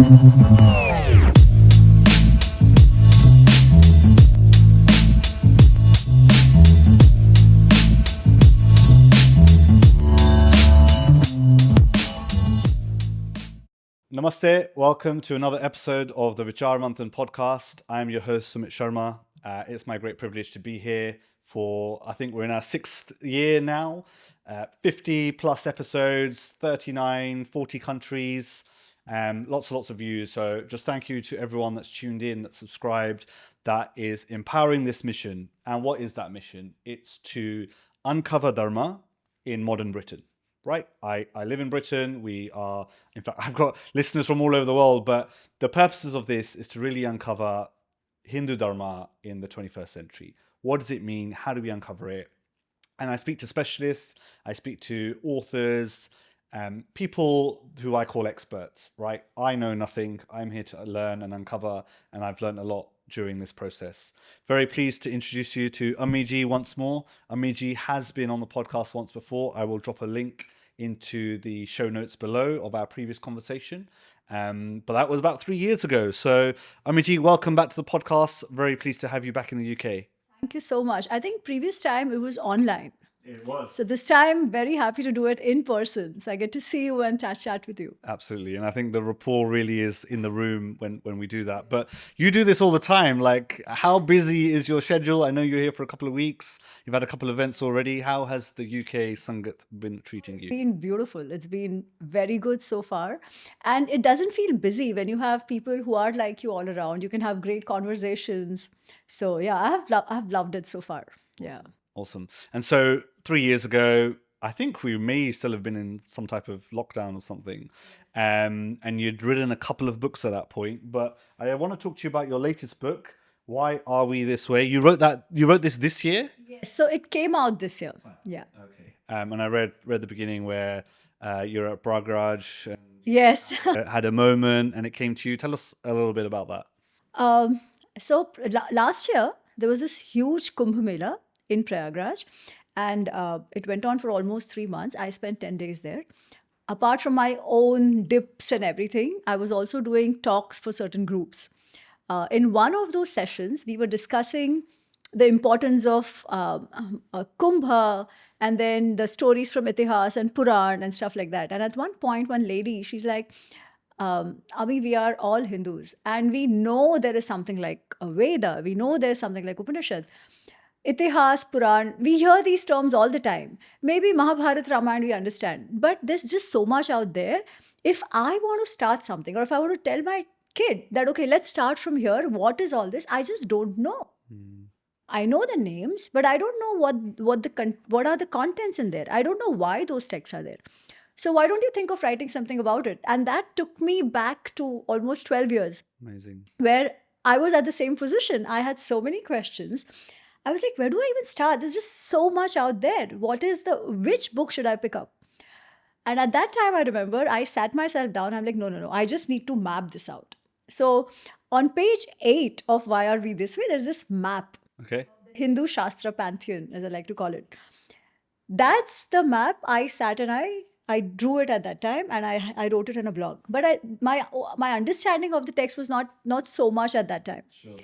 Namaste, welcome to another episode of the Vichar Manthan podcast. I'm your host, Sumit Sharma. It's my great privilege to be here for, I think we're in our 6th year now, 50 plus episodes, 39, 40 countries, lots and lots of views. So just thank you to everyone that's tuned in, that's subscribed, that is empowering this mission. And what is that mission? It's to uncover Dharma in modern Britain. Right, I live in Britain. In fact, I've got listeners from all over the world, but the purposes of this is to really uncover Hindu Dharma in the 21st century. What does it mean? How do we uncover it? And I speak to specialists, I speak to authors, people who I call experts, right? I know nothing. I'm here to learn and uncover, and I've learned a lot during this process. Very pleased to introduce you to Amiji once more. Amiji has been on the podcast once before. I will drop a link into the show notes below of our previous conversation. But that was about 3 years ago. So Amiji, welcome back to the podcast. Very pleased to have you back in the UK. Thank you so much. I think previous time it was online. It was. So this time, very happy to do it in person. So I get to see you and chat with you. Absolutely. And I think the rapport really is in the room when we do that. But you do this all the time. Like, how busy is your schedule? I know you're here for a couple of weeks. You've had a couple of events already. How has the UK Sangat been treating you? It's been beautiful. It's been very good so far. And it doesn't feel busy when you have people who are like you all around. You can have great conversations. So yeah, I've loved it so far. Yeah. Awesome. And so 3 years ago, I think we may still have been in some type of lockdown or something. And you'd written a couple of books at that point. But I want to talk to you about your latest book, Why Are We This Way? You wrote this year? Yes. So it came out this year. Yeah. Okay. And I read the beginning where you're at Pragraj and Yes. had a moment and it came to you. Tell us a little bit about that. Last year, there was this huge Kumbh Mela in Prayagraj, and it went on for almost 3 months. I spent 10 days there. Apart from my own dips and everything, I was also doing talks for certain groups. In one of those sessions, we were discussing the importance of Kumbha and then the stories from Itihas and Puran and stuff like that. And at one point, one lady, she's like, Ami, we are all Hindus and we know there is something like a Veda. We know there's something like Upanishad. Itihas, Puran, we hear these terms all the time. Maybe Mahabharat, Ramayana, we understand. But there's just so much out there. If I want to start something or if I want to tell my kid that, okay, let's start from here. What is all this? I just don't know. I know the names, but I don't know what are the contents in there. I don't know why those texts are there. So why don't you think of writing something about it? And that took me back to almost 12 years. Amazing. Where I was at the same position. I had so many questions. I was like, where do I even start? There's just so much out there. Which book should I pick up? And at that time, I remember I sat myself down. I'm like, no. I just need to map this out. So on page 8 of Why Are We This Way, there's this map. Okay. Hindu Shastra Pantheon, as I like to call it. That's the map. I sat and I drew it at that time and I wrote it in a blog. But my understanding of the text was not so much at that time. Sure.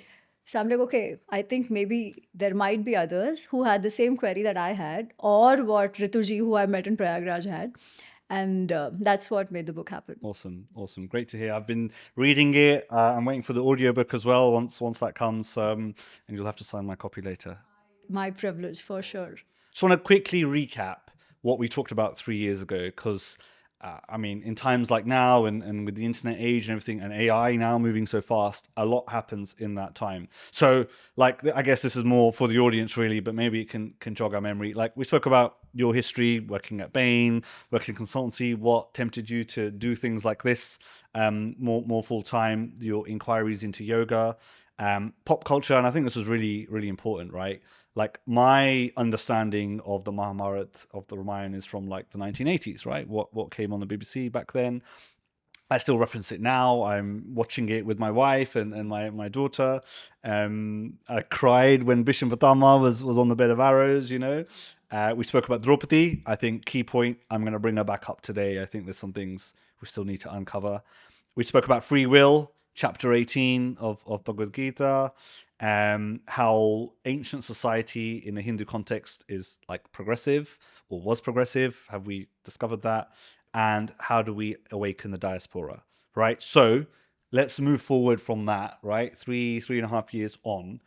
So I'm like, okay, I think maybe there might be others who had the same query that I had or what Rituji, who I met in Prayagraj, had. And that's what made the book happen. Awesome. Great to hear. I've been reading it. I'm waiting for the audiobook as well once that comes. And you'll have to sign my copy later. My privilege, for sure. Just want to quickly recap what we talked about 3 years ago, because in times like now and with the internet age and everything and AI now moving so fast, a lot happens in that time. So I guess this is more for the audience really, but maybe it can jog our memory. Like we spoke about your history, working at Bain, working in consultancy, what tempted you to do things like this more full time, your inquiries into yoga, pop culture. And I think this was really, really important, right? Like my understanding of the Mahabharata, of the Ramayana, is from like the 1980s, right? What came on the BBC back then. I still reference it now. I'm watching it with my wife and my daughter. I cried when Bhishma Pitama was on the bed of arrows, We spoke about Draupadi. I think key point, I'm going to bring her back up today. I think there's some things we still need to uncover. We spoke about free will, chapter 18 of Bhagavad Gita, how ancient society in a Hindu context is like progressive or was progressive. Have we discovered that? And how do we awaken the diaspora, right? So let's move forward from that, right? 3.5 years on.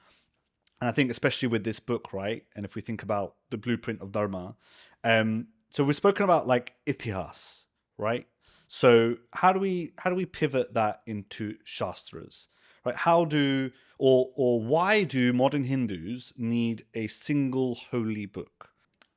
And I think especially with this book, right? And if we think about the blueprint of Dharma, so we've spoken about like itihas, right? So how do we pivot that into shastras, right? How do or why do modern Hindus need a single holy book?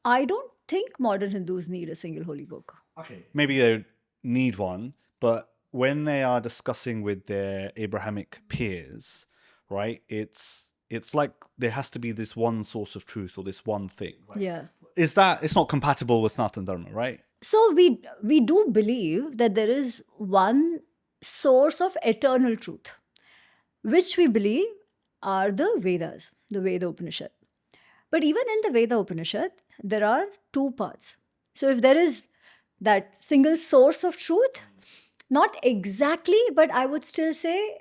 I don't think modern Hindus need a single holy book. Okay, maybe they don't need one, but when they are discussing with their Abrahamic peers, right? It's like there has to be this one source of truth or this one thing. Right? Yeah. Is that it's not compatible with Sanatana Dharma, right? So we do believe that there is one source of eternal truth, which we believe are the Vedas, the Veda Upanishad. But even in the Veda Upanishad, there are two parts. So if there is that single source of truth, not exactly, but I would still say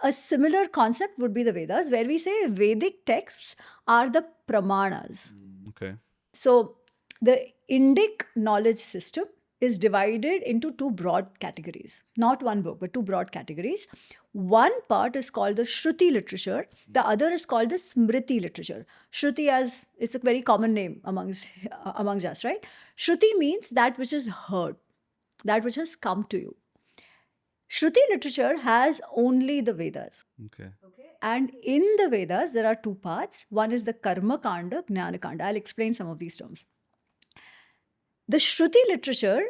a similar concept would be the Vedas, where we say Vedic texts are the pramanas. Okay. So the Indic knowledge system is divided into two broad categories, not one book, but two broad categories. One part is called the Shruti literature, the other is called the Smriti literature. Shruti, as it's a very common name amongst us, right? Shruti means that which is heard, that which has come to you. Shruti literature has only the Vedas. Okay. And in the Vedas, there are two parts. One is the Karma Kanda, Jnana Kanda. I'll explain some of these terms. The Shruti literature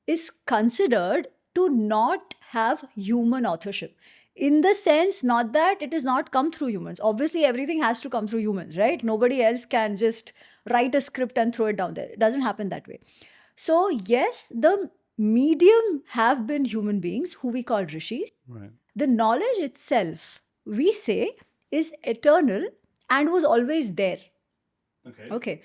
is considered to not have human authorship. In the sense, not that it is not come through humans. Obviously, everything has to come through humans, right? Nobody else can just write a script and throw it down there. It doesn't happen that way. So, yes, the medium have been human beings who we call rishis. Right. The knowledge itself, we say, is eternal and was always there. Okay.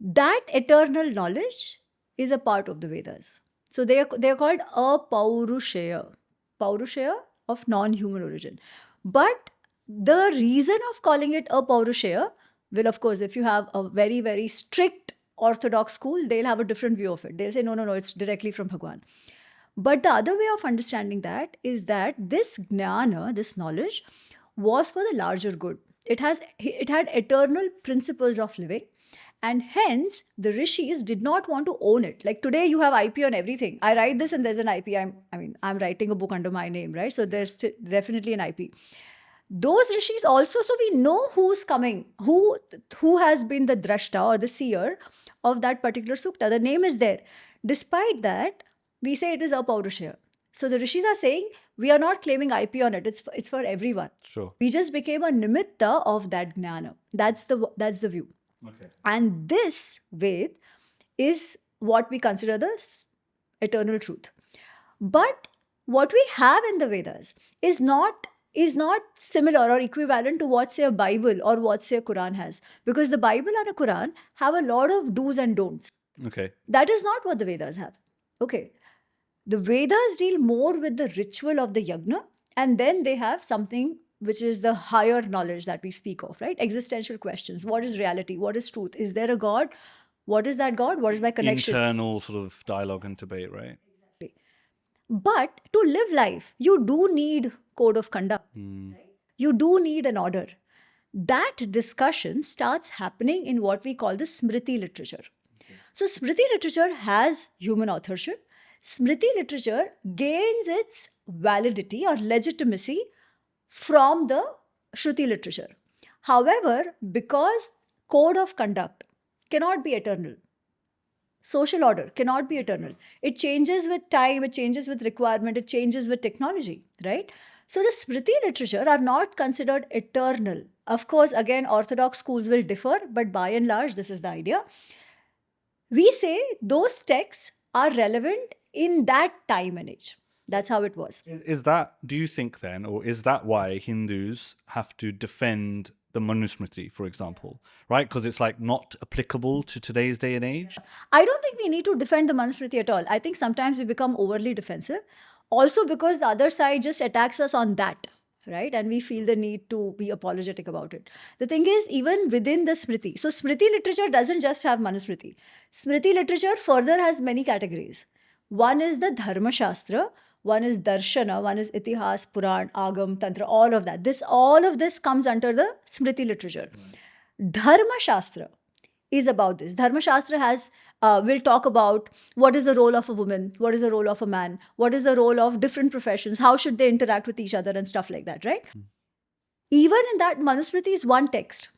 That eternal knowledge is a part of the Vedas. So they are called apaurushaya, paurushaya of non-human origin. But the reason of calling it apaurushaya will, of course, if you have a very, very strict orthodox school, they'll have a different view of it. They'll say, no, it's directly from Bhagwan. But the other way of understanding that is that this jnana, this knowledge, was for the larger good. It had eternal principles of living. And hence, the rishis did not want to own it. Like today, you have IP on everything. I write this and there's an IP. I'm writing a book under my name, right? So there's definitely an IP. Those rishis also, so we know who's coming, who has been the drashta or the seer of that particular sukta. The name is there. Despite that, we say it is apaurushaya. So the rishis are saying, we are not claiming IP on it. It's for everyone. Sure. We just became a nimitta of that jnana. That's the view. Okay. And this Ved is what we consider the eternal truth. But what we have in the Vedas is not similar or equivalent to what, say, a Bible or what, say, a Quran has. Because the Bible and a Quran have a lot of do's and don'ts. Okay. That is not what the Vedas have. Okay. The Vedas deal more with the ritual of the yagna, and then they have something which is the higher knowledge that we speak of, right? Existential questions. What is reality? What is truth? Is there a God? What is that God? What is my connection? Internal sort of dialogue and debate, right? Exactly. But to live life, you do need code of conduct. Right? You do need an order. That discussion starts happening in what we call the Smriti literature. Okay. So Smriti literature has human authorship. Smriti literature gains its validity or legitimacy from the Shruti literature. However, because code of conduct cannot be eternal, social order cannot be eternal. It changes with time, it changes with requirement, it changes with technology, right? So the Smriti literature are not considered eternal. Of course, again, orthodox schools will differ, but by and large, this is the idea. We say those texts are relevant in that time and age. That's how it was. Do you think then, or is that why Hindus have to defend the Manusmriti, for example, right? Because it's like not applicable to today's day and age? I don't think we need to defend the Manusmriti at all. I think sometimes we become overly defensive. Also because the other side just attacks us on that, right? And we feel the need to be apologetic about it. The thing is, even within the Smriti, so Smriti literature doesn't just have Manusmriti. Smriti literature further has many categories. One is the Dharma Shastra, one is Darshana, one is Itihas, Puran, Agam, Tantra, all of that. All of this comes under the Smriti literature. Dharma Shastra is about this. Dharma Shastra will talk about what is the role of a woman, what is the role of a man, what is the role of different professions, how should they interact with each other and stuff like that, right? Even in that, Manusmriti is one text.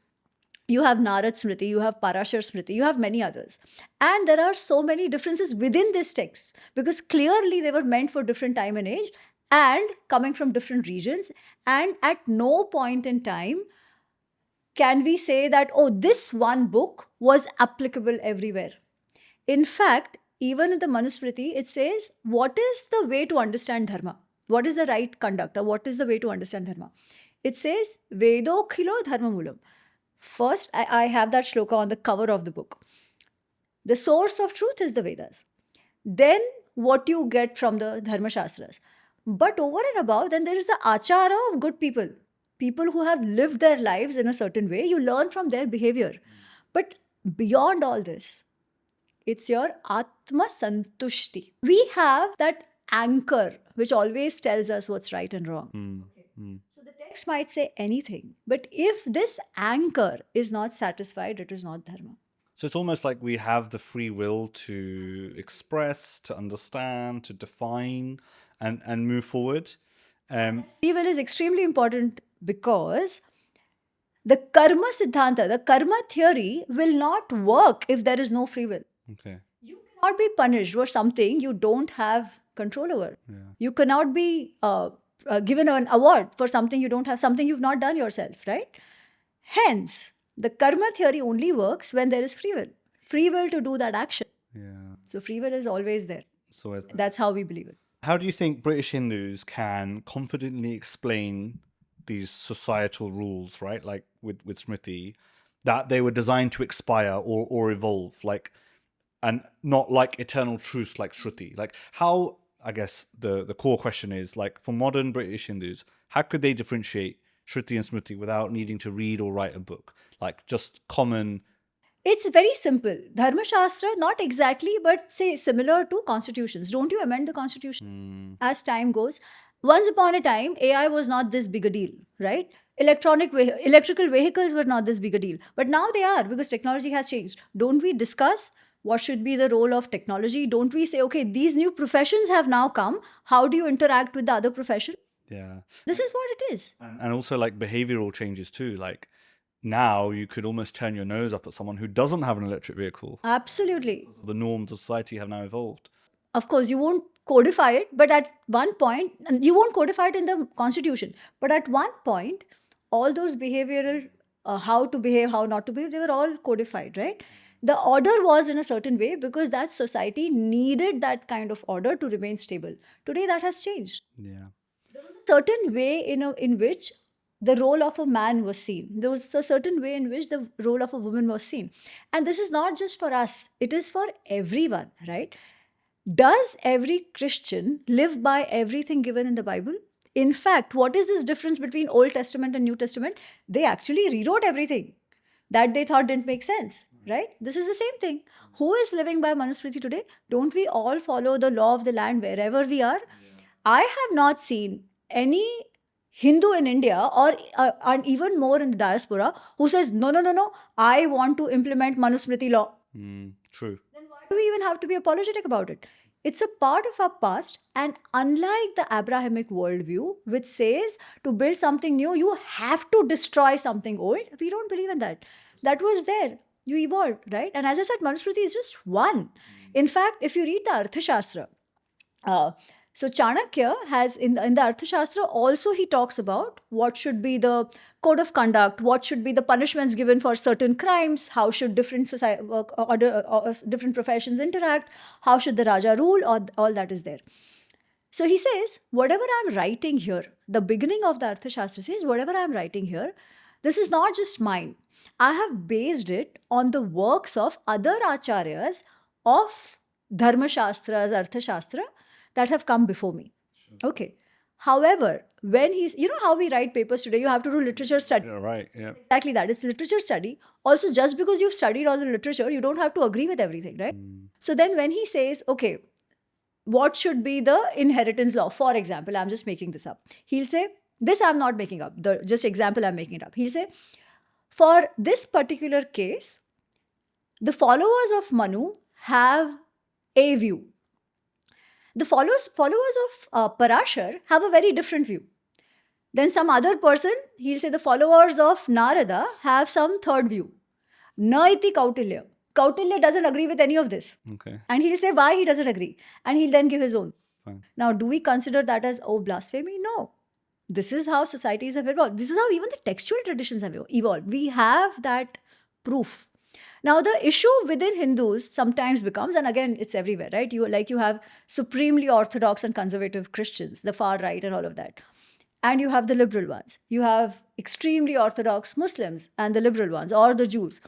You have Narad Smriti, you have Parashar Smriti, you have many others. And there are so many differences within this text because clearly they were meant for different time and age and coming from different regions. And at no point in time can we say that, oh, this one book was applicable everywhere. In fact, even in the Manusmriti, it says, what is the way to understand Dharma? What is the right conduct? Or what is the way to understand Dharma? It says, Vedokhilo Dharma Moolam. First, I have that shloka on the cover of the book. The source of truth is the Vedas. Then what you get from the Dharma Shastras. But over and above, then there is the achara of good people. People who have lived their lives in a certain way. You learn from their behavior. But beyond all this, it's your Atma Santushti. We have that anchor which always tells us what's right and wrong. So the text might say anything, but if this anchor is not satisfied, it is not Dharma. So it's almost like we have the free will to express, to understand, to define, and move forward. Free will is extremely important because the karma siddhanta, the karma theory will not work if there is no free will. Okay. You cannot be punished for something you don't have control over. Yeah. You cannot be given an award for something you don't have, something you've not done yourself, right? Hence, the karma theory only works when there is free will to do that action. Yeah. So free will is always there. So That's how we believe it. how do you think British Hindus can confidently explain these societal rules, right? Like with Smriti, that they were designed to expire or evolve, like, and not like eternal truths like Shruti. Like how, I guess the core question is, like, for modern British Hindus, how could they differentiate Shruti and Smriti without needing to read or write a book? Like just common. It's very simple. Dharma Shastra, not exactly, but say similar to constitutions. Don't you amend the constitution as time goes? Once upon a time, AI was not this big a deal, right? Electrical vehicles were not this big a deal. But now they are because technology has changed. Don't we discuss what should be the role of technology? Don't we say, okay, these new professions have now come. How do you interact with the other profession? Yeah. This is what it is. And also like behavioral changes too. Like now you could almost turn your nose up at someone who doesn't have an electric vehicle. Absolutely. The norms of society have now evolved. Of course, you won't codify it, but at one point, and you won't codify it in the constitution, but at one point, all those behavioral, how to behave, how not to behave, they were all codified, right? The order was in a certain way because that society needed that kind of order to remain stable. Today, that has changed. Yeah. There was a certain way in which the role of a man was seen. There was a certain way in which the role of a woman was seen. And this is not just for us, it is for everyone, right? Does every Christian live by everything given in the Bible? In fact, what is this difference between Old Testament and New Testament? They actually rewrote everything that they thought didn't make sense, right? This is the same thing. Who is living by Manusmriti today? Don't we all follow the law of the land wherever we are? I have not seen any Hindu in India or and even more in the diaspora who says, no, I want to implement Manusmriti law. True. Then why do we even have to be apologetic about it? It's a part of our past, and unlike the Abrahamic worldview, which says to build something new, you have to destroy something old, we don't believe in that. That was there. You evolved, right? And as I said, Manusmriti is just one. In fact, if you read the Arthashastra, so Chanakya has, in the Arthashastra, also he talks about what should be the code of conduct, what should be the punishments given for certain crimes, how should different different professions interact, how should the Raja rule, all that is there. So he says, whatever I'm writing here, the beginning of the Arthashastra says, whatever I'm writing here, this is not just mine. I have based it on the works of other acharyas of Dharma Shastras, Arthashastra, that have come before me. Okay. However, when you know how we write papers today, you have to do literature study. Yeah, right. Yeah. Exactly that. It's literature study. Also, just because you've studied all the literature, you don't have to agree with everything, right? So then when he says, okay, what should be the inheritance law? For example, I'm just making this up. He'll say, this I'm not making up. The just example I'm making it up. He'll say, for this particular case, the followers of Manu have a view. The followers of Parashar have a very different view. Then some other person, he'll say the followers of Narada have some third view. Naiti Kautilya. Kautilya doesn't agree with any of this. Okay. And he'll say why he doesn't agree. And he'll then give his own. Fine. Now, do we consider that as, oh, blasphemy? No. This is how societies have evolved. This is how even the textual traditions have evolved. We have that proof. Now, the issue within Hindus sometimes becomes, and again, it's everywhere, right? You have supremely orthodox and conservative Christians, the far right and all of that. And you have the liberal ones. You have extremely orthodox Muslims and the liberal ones, or the Jews.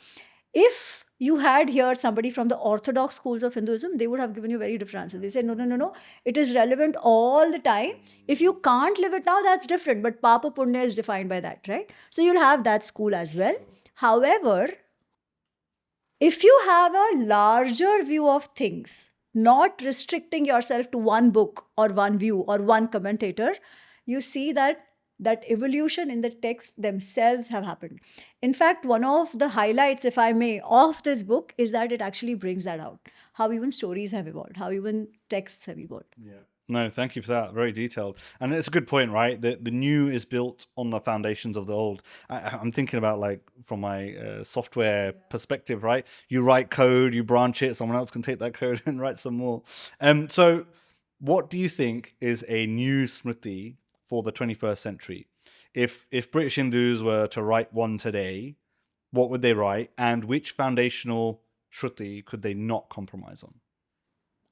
If you had here somebody from the orthodox schools of Hinduism, they would have given you a very different answer. They say, no. It is relevant all the time. If you can't live it now, that's different. But Papa Punya is defined by that, right? So you'll have that school as well. However, if you have a larger view of things, not restricting yourself to one book or one view or one commentator, you see that evolution in the text themselves have happened. In fact, one of the highlights, if I may, of this book is that it actually brings that out. How even stories have evolved, how even texts have evolved. Yeah. No, thank you for that. Very detailed. And it's a good point, right? The new is built on the foundations of the old. I'm thinking about, like, from my software perspective, right? You write code, you branch it, someone else can take that code and write some more. So what do you think is a new Smriti for the 21st century? If British Hindus were to write one today, what would they write? And which foundational Shruti could they not compromise on?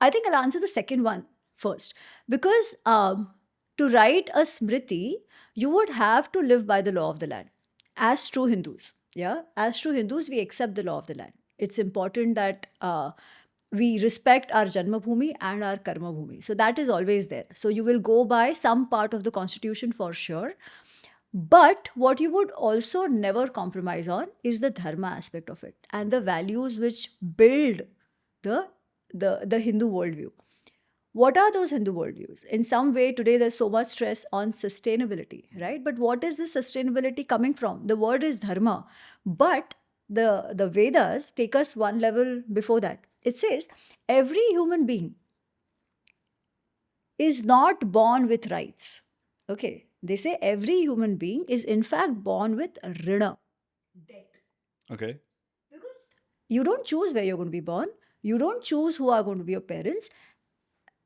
I think I'll answer the second one first. Because to write a Smriti, you would have to live by the law of the land. As true Hindus, yeah? As true Hindus, we accept the law of the land. It's important that we respect our Janma Bhumi and our Karma Bhumi. So that is always there. So you will go by some part of the constitution for sure. But what you would also never compromise on is the dharma aspect of it and the values which build the Hindu worldview. What are those Hindu worldviews? In some way, today there's so much stress on sustainability, right? But what is this sustainability coming from? The word is dharma. But the Vedas take us one level before that. It says every human being is not born with rights. Okay. They say every human being is in fact born with rina, debt. Okay. Because you don't choose where you're going to be born. You don't choose who are going to be your parents.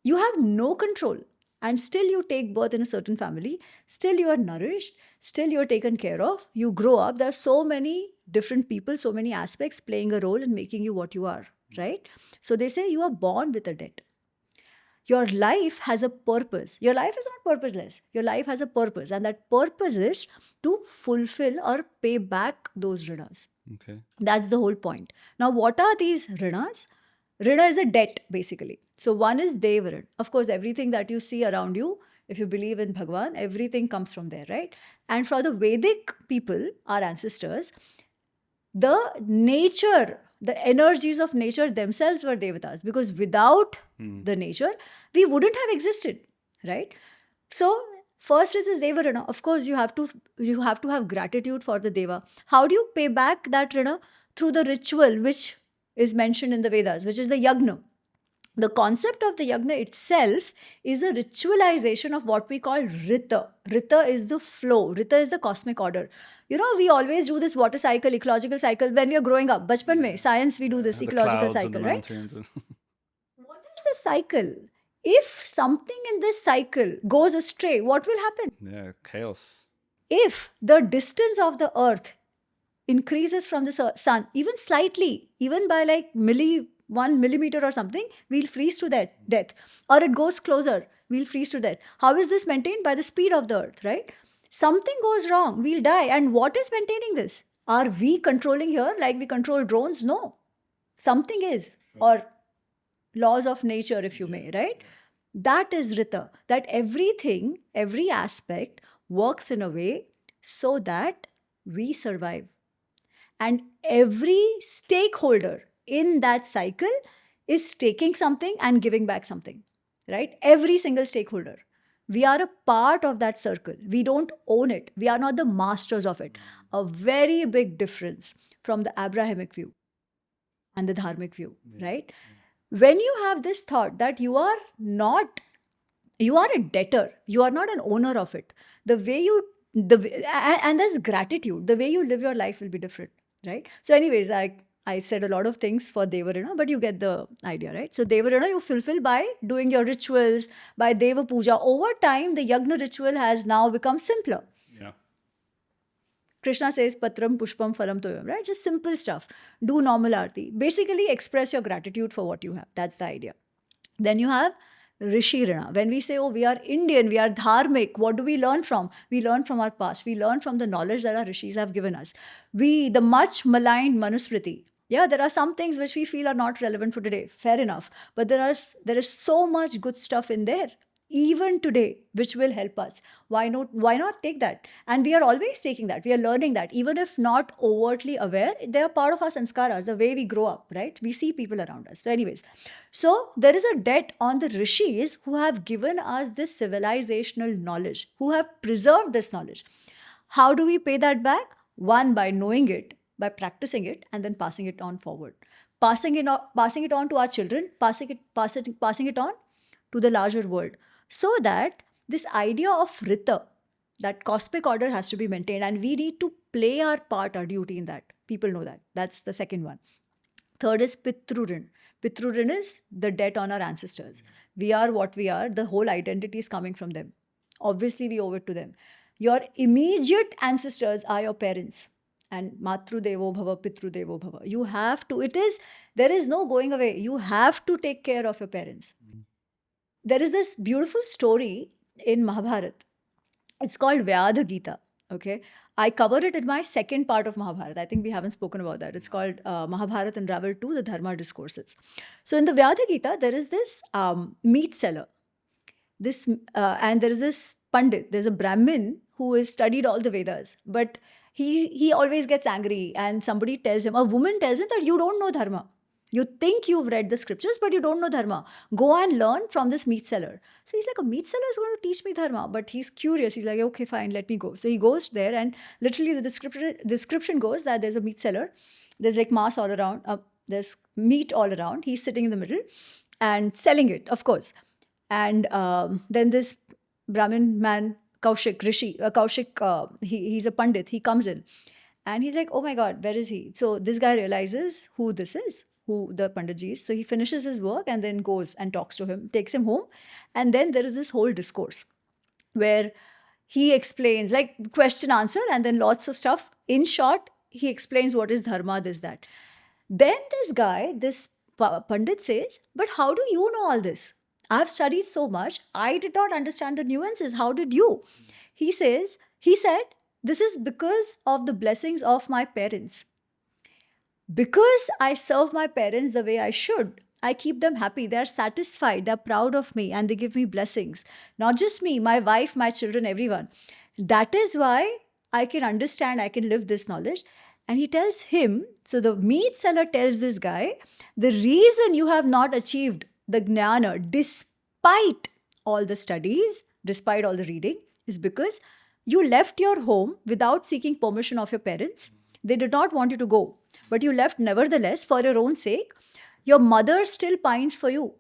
You have no control. And still you take birth in a certain family. Still you are nourished. Still you are taken care of. You grow up. There are so many different people, so many aspects playing a role in making you what you are, right? So they say you are born with a debt. Your life has a purpose. Your life is not purposeless. Your life has a purpose. And that purpose is to fulfill or pay back those rinas. Okay. That's the whole point. Now, what are these rinas? Rina is a debt, basically. So one is Devaran. Of course, everything that you see around you, if you believe in Bhagwan, everything comes from there, right? And for the Vedic people, our ancestors, the nature, the energies of nature themselves were devatas, because without the nature, we wouldn't have existed, right? So first is this deva rina. Of course, you have to have gratitude for the deva. How do you pay back that rina? Through the ritual which is mentioned in the Vedas, which is the yagna. The concept of the yagna itself is a ritualization of what we call rita. Rita is the flow. Rita is the cosmic order. You know, we always do this water cycle, ecological cycle when we are growing up. Bachpan mein, science, we do this The ecological clouds and cycle, the right? mountains and- What is the cycle? If something in this cycle goes astray, what will happen? Yeah, chaos. If the distance of the earth increases from the sun, even slightly, even by like 1 millimeter or something, we'll freeze to death. Or it goes closer, we'll freeze to death. How is this maintained? By the speed of the earth, right? Something goes wrong, we'll die. And what is maintaining this? Are we controlling here like we control drones? No. Something is. Or laws of nature, if you may, right? That is Rita, that everything, every aspect works in a way so that we survive. And every stakeholder in that cycle is taking something and giving back something, right? Every single stakeholder. We are a part of that circle. We don't own it. We are not the masters of it. A very big difference from the Abrahamic view and the Dharmic view, right? When you have this thought that you are not, you are a debtor, you are not an owner of it. The way you, and there's gratitude. The way you live your life will be different, right? So, anyways, I said a lot of things for Devarina, but you get the idea, right? So, Devarina you fulfill by doing your rituals, by Deva Puja. Over time, the Yagna ritual has now become simpler. Yeah. Krishna says patram pushpam phalam toyam, right? Just simple stuff. Do normal arti. Basically, express your gratitude for what you have. That's the idea. Then you have Rishi Rana. When we say, oh, we are Indian, we are dharmic, what do we learn from? We learn from our past. We learn from the knowledge that our rishis have given us. The much maligned Manusmriti. Yeah, there are some things which we feel are not relevant for today. Fair enough. But there is so much good stuff in there, even today, which will help us. Why not take that? And we are always taking that. We are learning that. Even if not overtly aware, they are part of our sanskaras, the way we grow up, right? We see people around us. So, anyways, so there is a debt on the rishis who have given us this civilizational knowledge, who have preserved this knowledge. How do we pay that back? One, by knowing it, by practicing it, and then passing it on forward. Passing it on to our children, passing it on to the larger world. So that this idea of Rita, that cosmic order has to be maintained, and we need to play our part, our duty in that. People know that. That's the second one. Third is Pitrurin. Pitrurin is the debt on our ancestors. We are what we are. The whole identity is coming from them. Obviously, we owe it to them. Your immediate ancestors are your parents. And Matru Devo Bhava, Pitru Devo Bhava. You have to, there is no going away. You have to take care of your parents. There is this beautiful story in Mahabharata. It's called Vyadha Gita. Okay. I cover it in my second part of Mahabharata. I think we haven't spoken about that. It's called Mahabharata Unraveled to the Dharma Discourses. So in the Vyadha Gita, there is this meat seller. And there is this Pandit. There's a Brahmin who has studied all the Vedas. But he always gets angry, and somebody tells him, a woman tells him that you don't know Dharma. You think you've read the scriptures, but you don't know Dharma. Go and learn from this meat seller. So he's like, a meat seller is going to teach me Dharma. But he's curious. He's like, okay, fine, let me go. So he goes there, and literally the description goes that there's a meat seller. There's like mass all around. There's meat all around. He's sitting in the middle and selling it, of course. And then this Brahmin man, Kaushik, he's a Pandit. He comes in. And he's like, oh my God, where is he? So this guy realizes who this is, who the Panditji is. So he finishes his work and then goes and talks to him, takes him home. And then there is this whole discourse where he explains, like question, answer, and then lots of stuff. In short, he explains what is Dharma, this, that. Then this Pandit says, but how do you know all this? I've studied so much. I did not understand the nuances. How did you? He said, this is because of the blessings of my parents. Because I serve my parents the way I should, I keep them happy. They're satisfied. They're proud of me, and they give me blessings. Not just me, my wife, my children, everyone. That is why I can understand, I can live this knowledge. And he tells him, so the meat seller tells this guy, the reason you have not achieved the jnana despite all the studies, despite all the reading, is because you left your home without seeking permission of your parents. They did not want you to go, but you left nevertheless for your own sake. Your mother still pines for you.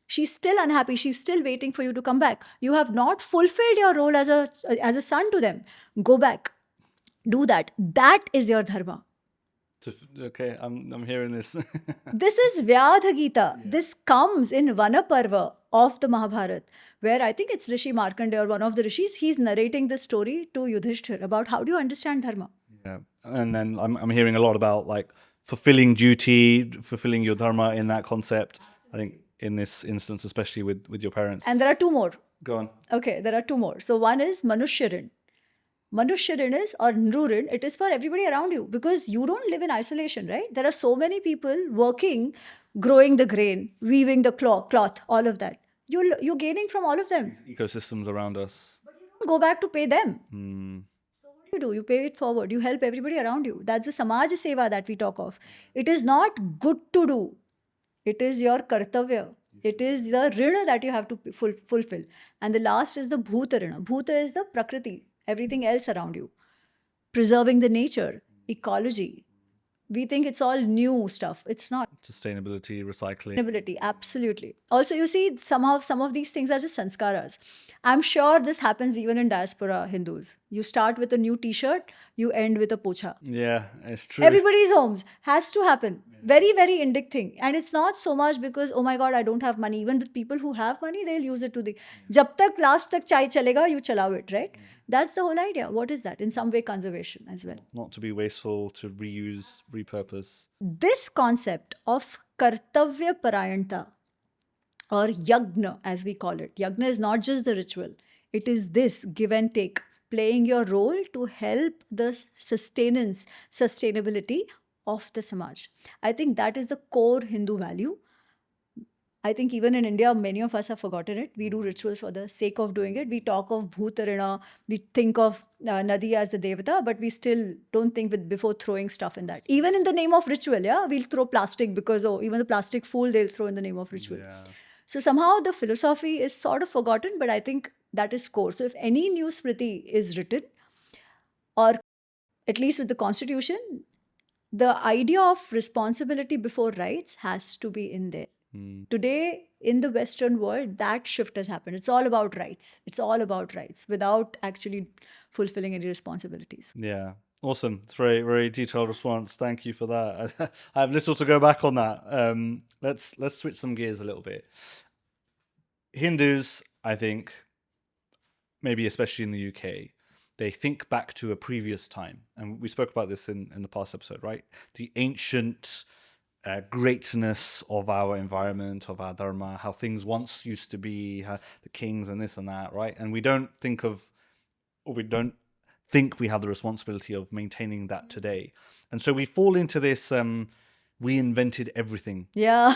She's still unhappy. She's still waiting for you to come back. You have not fulfilled your role as a son to them. Go back. Do that. That is your dharma. Okay, I'm hearing this. This is Vyadha Gita. Yeah. This comes in Vanaparva of the Mahabharata, where I think it's Rishi Markandeya or one of the rishis. He's narrating this story to Yudhishthir about how do you understand dharma. Yeah, and then I'm hearing a lot about like fulfilling duty, fulfilling your dharma in that concept. I think in this instance, especially with your parents. And there are two more. Go on. Okay, there are two more. So one is Manushyarin. Manushyarin is, or Nrurin, it is for everybody around you, because you don't live in isolation, right? There are so many people working, growing the grain, weaving the cloth, all of that. You're gaining from all of them. Ecosystems around us. Go back to pay them. Hmm. What do you do? You pay it forward. You help everybody around you. That's the Samaj Seva that we talk of. It is not good to do. It is your kartavya. It is the rina that you have to fulfill. And the last is the bhuta rina. Bhuta is the prakriti, everything else around you. Preserving the nature, ecology. We think it's all new stuff. It's not. Sustainability, recycling. Sustainability, absolutely. Also, you see, somehow some of these things are just sanskaras. I'm sure this happens even in diaspora Hindus. You start with a new T-shirt, you end with a pocha. Yeah, it's true. Everybody's homes has to happen. Very, very Indic thing. And it's not so much because, oh my God, I don't have money. Even with people who have money, they'll use it to the... Jab tak last tak chai chalega, you chalao it, right? That's the whole idea. What is that? In some way, conservation as well. Not to be wasteful, to reuse, repurpose. This concept of kartavya parayanta or yagna, as we call it. Yagna is not just the ritual. It is this give and take, playing your role to help the sustainability of the Samaj. I think that is the core Hindu value. I think even in India, many of us have forgotten it. We do rituals for the sake of doing it. We talk of Bhutarina, we think of Nadi as the Devata, but we still don't think before throwing stuff in that. Even in the name of ritual, yeah, we'll throw plastic because, even the plastic fool, they'll throw in the name of ritual. Yeah. So somehow the philosophy is sort of forgotten, but I think that is core. So if any new Smriti is written, or at least with the constitution, the idea of responsibility before rights has to be in there. Today, in the Western world, that shift has happened. It's all about rights. It's all about rights without actually fulfilling any responsibilities. Yeah. Awesome. It's very, very detailed response. Thank you for that. I have little to go back on that. Let's switch some gears a little bit. Hindus, I think, maybe especially in the UK, they think back to a previous time. And we spoke about this in the past episode, right? The ancient greatness of our environment, of our dharma, how things once used to be, how the kings and this and that, right? And we don't think we have the responsibility of maintaining that today. And so we fall into this, we invented everything. Yeah,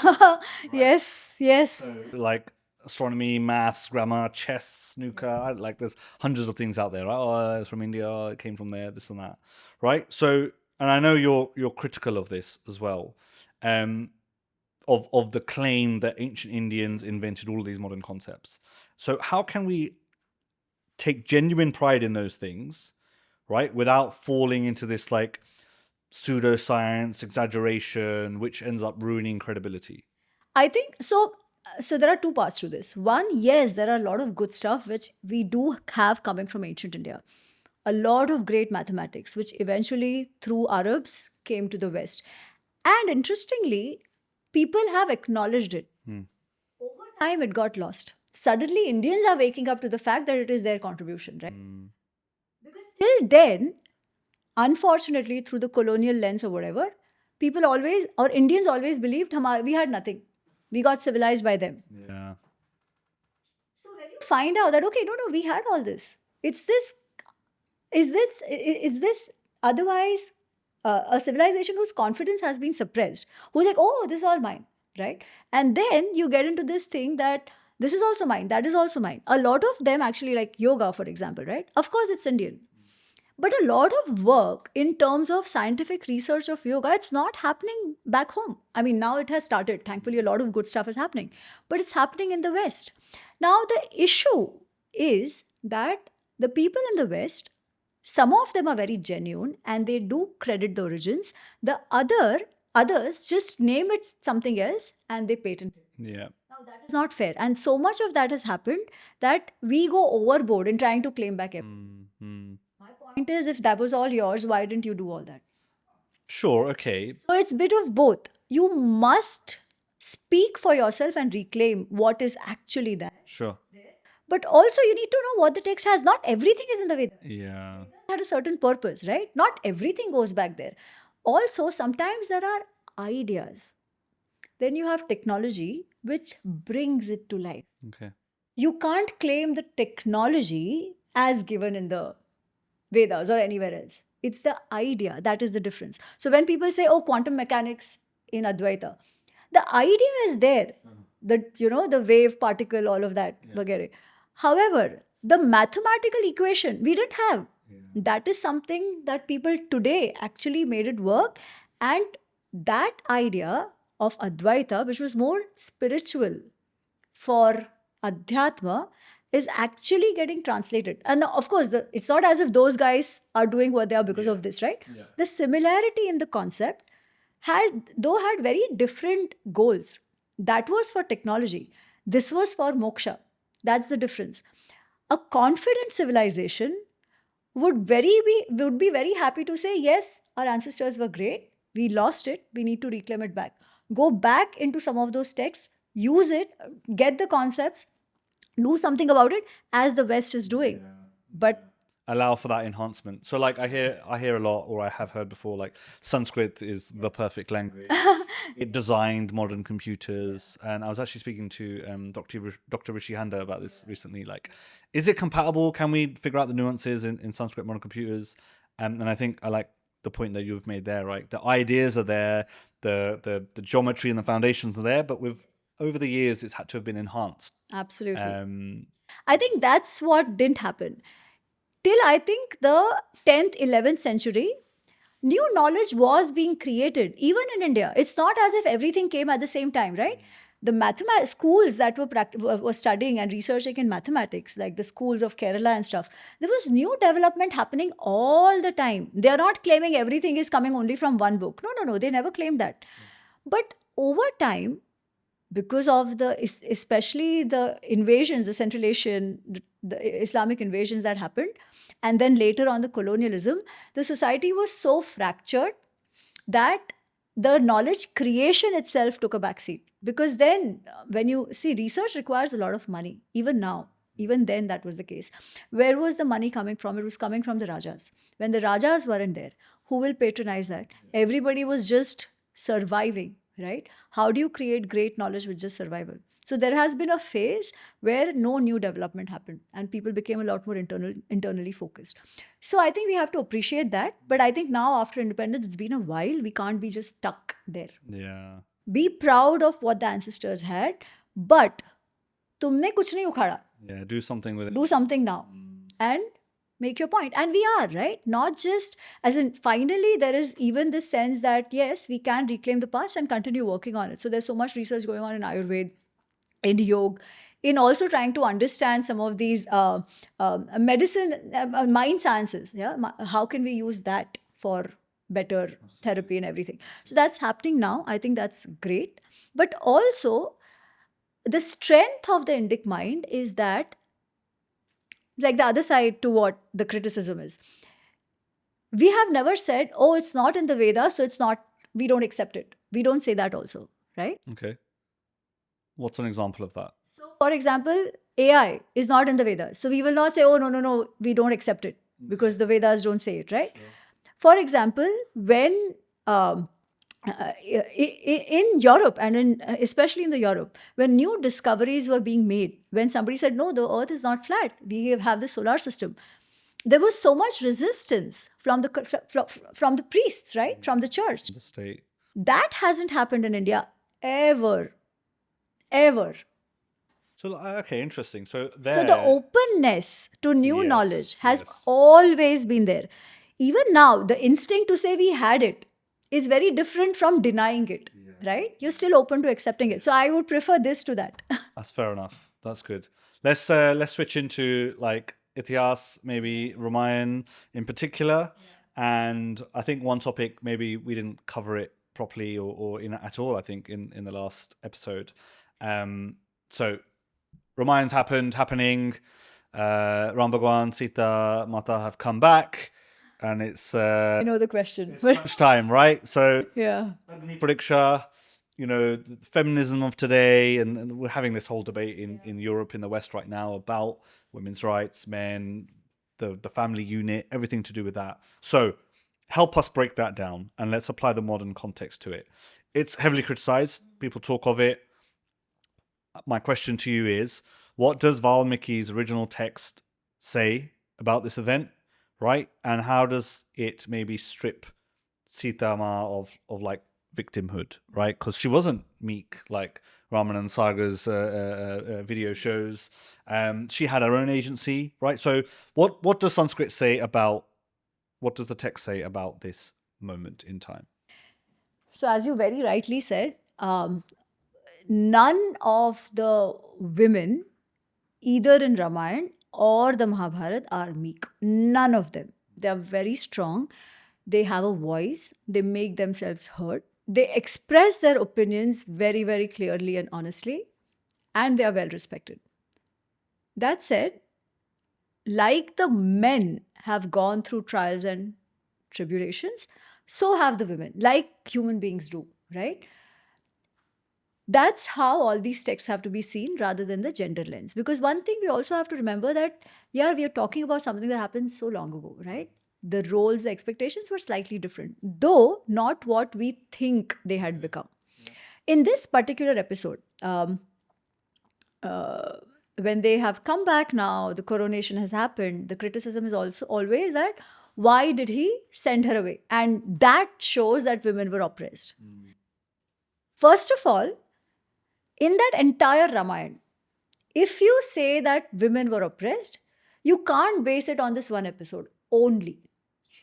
yes. So, like astronomy, maths, grammar, chess, snooker, like there's hundreds of things out there, right? Oh, it's from India, it came from there, this and that, right? So, and I know you're critical of this as well. Of the claim that ancient Indians invented all of these modern concepts. So how can we take genuine pride in those things, right, without falling into this like pseudoscience, exaggeration, which ends up ruining credibility? I think so. So there are two parts to this. One, yes, there are a lot of good stuff which we do have coming from ancient India. A lot of great mathematics, which eventually through Arabs came to the West. And interestingly, people have acknowledged it. Over time, it got lost. Suddenly, Indians are waking up to the fact that it is their contribution, right? Because till then, unfortunately, through the colonial lens or whatever, people always, or Indians always believed we had nothing. We got civilized by them. Yeah. So when you find out that, okay, no, we had all this. It's this otherwise a civilization whose confidence has been suppressed, who's like, oh, this is all mine, right? And then you get into this thing that this is also mine, that is also mine. A lot of them actually, like yoga, for example, right? Of course, it's Indian. But a lot of work in terms of scientific research of yoga, it's not happening back home. I mean, now it has started. Thankfully, a lot of good stuff is happening. But it's happening in the West. Now, the issue is that the people in the West, some of them are very genuine and they do credit the origins. The others just name it something else and they patent it. Yeah. Now, that is not fair. And so much of that has happened that we go overboard in trying to claim back everything. My point is, if that was all yours, why didn't you do all that? Sure, okay. So it's a bit of both. You must speak for yourself and reclaim what is actually there. Sure. But also you need to know what the text has. Not everything is in the Vedas. Yeah. It had a certain purpose, right? Not everything goes back there. Also, sometimes there are ideas. Then you have technology which brings it to life. Okay. You can't claim the technology as given in the Vedas or anywhere else. It's the idea. That is the difference. So when people say, oh, quantum mechanics in Advaita, the idea is there. the wave particle, all of that. Vagere. However, the mathematical equation we didn't have. That is something that people today actually made it work. And that idea of Advaita, which was more spiritual for Adhyatma, is actually getting translated. And of course, it's not as if those guys are doing what they are because of this, right? The similarity in the concept had very different goals. That was for technology. This was for moksha. That's the difference. A confident civilization would be very happy to say, yes, our ancestors were great. We lost it. We need to reclaim it back. Go back into some of those texts, use it, get the concepts, do something about it, as the West is doing. But allow for that enhancement. So like I hear a lot, or I have heard before, like Sanskrit is the perfect language. It designed modern computers. And I was actually speaking to Dr. Rishi Handa about this recently. Like, is it compatible? Can we figure out the nuances in Sanskrit modern computers? And I think I like the point that you've made there, right? The ideas are there, the geometry and the foundations are there, but over the years it's had to have been enhanced. absolutely. I think that's what didn't happen. Till I think the 10th, 11th century, new knowledge was being created, even in India. It's not as if everything came at the same time, right? The schools that were studying and researching in mathematics, like the schools of Kerala and stuff, there was new development happening all the time. They are not claiming everything is coming only from one book. No, they never claimed that. But over time, because of especially the invasions, the Central Asian, the Islamic invasions that happened, and then later on the colonialism, the society was so fractured that the knowledge creation itself took a backseat. Because then, when you see, research requires a lot of money, even now. Even then, that was the case. Where was the money coming from? It was coming from the Rajas. When the Rajas weren't there, who will patronize that? Everybody was just surviving, right? How do you create great knowledge with just survival? So there has been a phase where no new development happened and people became a lot more internally focused. So I think we have to appreciate that. But I think now after independence, it's been a while. We can't be just stuck there. Yeah. Be proud of what the ancestors had, but तुमने कुछ नहीं उखाड़ा. Yeah, do something with it. Do something now and make your point. And we are, right? Not just, as in, finally, there is even this sense that, yes, we can reclaim the past and continue working on it. So there's so much research going on in Ayurveda, in yoga, in also trying to understand some of these medicine, mind sciences. Yeah, how can we use that for better therapy and everything? So that's happening now. I think that's great. But also, the strength of the Indic mind is that, like the other side to what the criticism is, we have never said, oh, it's not in the Vedas, so it's not, we don't accept it. We don't say that also, right? Okay. What's an example of that? So, for example, AI is not in the Vedas. So we will not say, oh, no, we don't accept it because the Vedas don't say it, right? Sure. For example, when in Europe and especially in the Europe, when new discoveries were being made, when somebody said, no, the earth is not flat, we have the solar system, there was so much resistance from the priests, right? From the church. The state. That hasn't happened in India ever. So, okay, interesting. So the openness to new knowledge has always been there. Even now, the instinct to say we had it is very different from denying it, right? You're still open to accepting it. So I would prefer this to that. That's fair enough. That's good. Let's switch into like Itihas, maybe Ramayan in particular. Yeah. And I think one topic, maybe we didn't cover it properly or at all, I think, in the last episode. So Ramayan's happening. Ram Bhagwan, Sita Mata have come back. And it's I know the question. It's much time, right? So yeah, Pariksha, the feminism of today, and we're having this whole debate in Europe, in the West right now about women's rights, men, the family unit, everything to do with that. So help us break that down and let's apply the modern context to it. It's heavily criticized. People talk of it. My question to you is, what does Valmiki's original text say about this event? Right? And how does it maybe strip Sita Ma of like victimhood, right? Because she wasn't meek like Ramanand Sagar's video shows. She had her own agency, right? So what does Sanskrit say about, what does the text say about this moment in time? So, as you very rightly said, none of the women, either in Ramayana or the Mahabharata, are meek. None of them. They are very strong. They have a voice. They make themselves heard. They express their opinions very, very clearly and honestly, and they are well respected. That said, like the men have gone through trials and tribulations, so have the women, like human beings do, right? That's how all these texts have to be seen rather than the gender lens. Because one thing we also have to remember that, yeah, we are talking about something that happened so long ago, right? The roles, the expectations were slightly different, though not what we think they had become. In this particular episode, when they have come back now, the coronation has happened, the criticism is also always that why did he send her away? And that shows that women were oppressed. First of all, in that entire Ramayana, if you say that women were oppressed, you can't base it on this one episode only.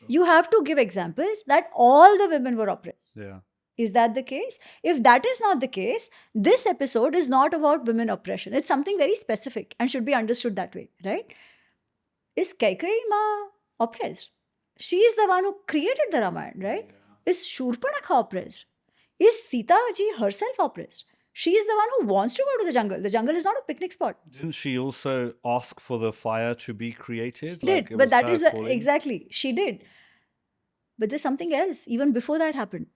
You have to give examples that all the women were oppressed. Yeah. Is that the case? If that is not the case, this episode is not about women oppression. It's something very specific and should be understood that way, right? Is Kaikeyi Ma oppressed? She is the one who created the Ramayana, right? Is Shurpanakha oppressed? Is Sita ji herself oppressed? She is the one who wants to go to the jungle. The jungle is not a picnic spot. Didn't she also ask for the fire to be created? She did, it but was that her is calling? exactly, she did. But there's something else, even before that happened.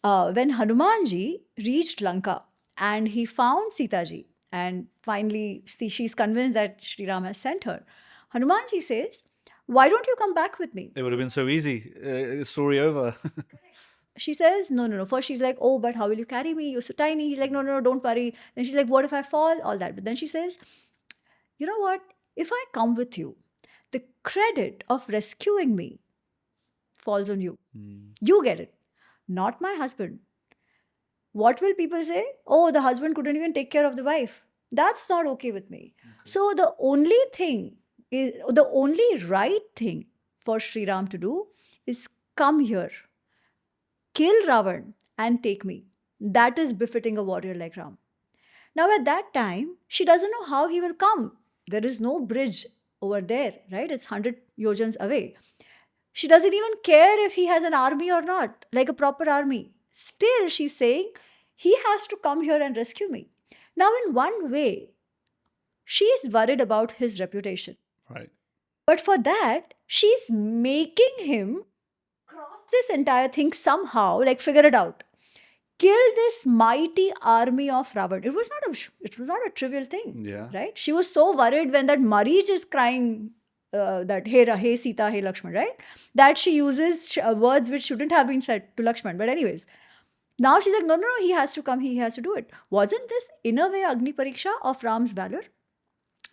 When Hanumanji reached Lanka and he found Sita ji, and finally she's convinced that Sri Ram has sent her, Hanumanji says, why don't you come back with me? It would have been so easy. Story over. She says, no, no, no. First, she's like, oh, but how will you carry me? You're so tiny. He's like, no, no, no, don't worry. Then she's like, what if I fall? All that. But then she says, you know what? If I come with you, the credit of rescuing me falls on you. You get it, not my husband. What will people say? Oh, the husband couldn't even take care of the wife. That's not okay with me. So the only thing is, the only right thing for Sri Ram to do is come here, kill Ravan and take me. That is befitting a warrior like Ram. Now, at that time, she doesn't know how he will come. There is no bridge over there, right? It's 100 yojans away. She doesn't even care if he has an army or not, like a proper army. Still, she's saying, he has to come here and rescue me. Now, in one way, she is worried about his reputation. Right. But for that, she's making him cross this entire thing somehow, like figure it out. Kill this mighty army of Ravan. It was not a trivial thing, Yeah. right? She was so worried when that Marich is crying that hey Sita, hey Lakshman, right? That she uses words which shouldn't have been said to Lakshman. But anyways, now she's like, no, no, no, he has to come, he has to do it. Wasn't this in a way Agni Pariksha of Ram's valor?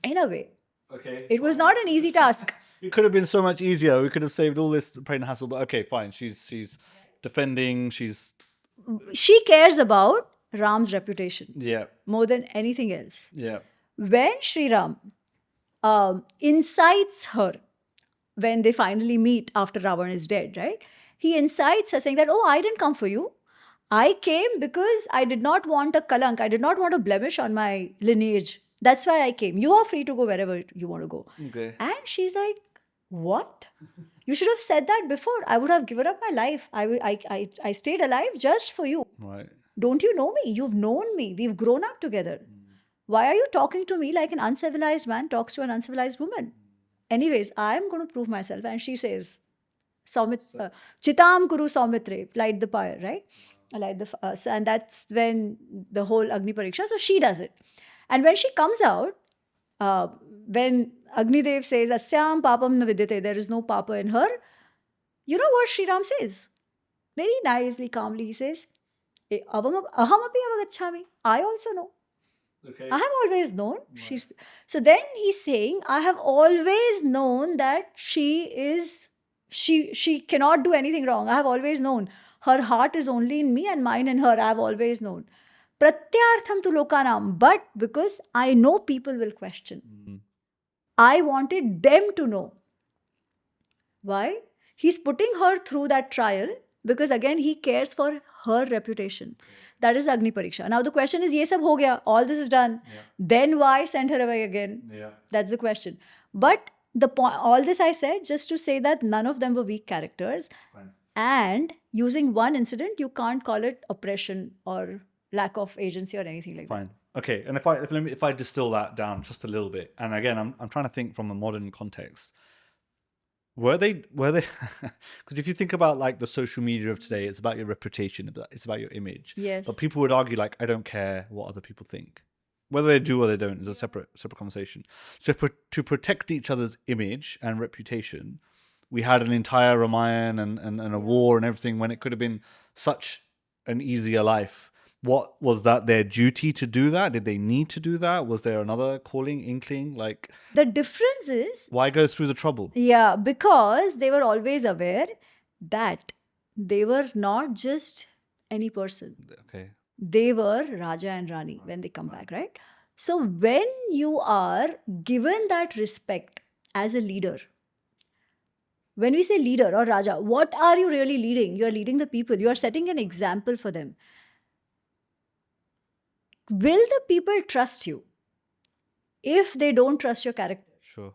In a way. Okay. It was not an easy task. It could have been so much easier. We could have saved all this pain and hassle. But okay, fine. She's defending. She cares about Ram's reputation Yeah. more than anything else. Yeah. When Sri Ram incites her, when they finally meet after Ravan is dead, right? He incites her saying that, oh, I didn't come for you. I came because I did not want a kalank. I did not want a blemish on my lineage. That's why I came. You are free to go wherever you want to go. Okay. And she's like, what? You should have said that before. I would have given up my life. I stayed alive just for you. Right. Don't you know me? You've known me. We've grown up together. Why are you talking to me like an uncivilized man talks to an uncivilized woman? Anyways, I'm going to prove myself. And she says, Chitam Kuru Saumitre, light the fire, right? Light the and that's when the whole Agni Pariksha. So she does it. And when she comes out, when Agni Dev says, Asyam papam na vidyate, there is no papa in her, you know what Sri Ram says? Very nicely, calmly, he says, ahamapi avagachhami. I also know. Okay. I have always known. Right. So then he's saying, I have always known that she cannot do anything wrong. I have always known. Her heart is only in me and mine in her. I have always known. Pratyartham tu lokanam, but because I know people will question. I wanted them to know. Why? He's putting her through that trial because again he cares for her reputation. That is Agni Pariksha. Now the question is, ye sab ho gaya, all this is done. Then why send her away again? That's the question. But the point, all this I said just to say that none of them were weak characters. And using one incident, you can't call it oppression or lack of agency or anything like that. Fine. Okay. And if I distill that down just a little bit, and again, I'm trying to think from a modern context. Were they because if you think about like the social media of today, it's about your reputation, it's about your image. Yes. But people would argue like, I don't care what other people think. Whether they do or they don't is a separate conversation. So to protect each other's image and reputation, we had an entire Ramayana and a war and everything when it could have been such an easier life. What was that their duty to do that? Did they need to do that? Was there another calling, inkling? Like, The difference is, why go through the trouble? yeah, because they were always aware that they were not just any person. Okay. They were Raja and Rani when they come back, right? So when you are given that respect as a leader, when we say leader or Raja, what are you really leading? You are leading the people. You are setting an example for them. Will the people trust you if they don't trust your character? Sure.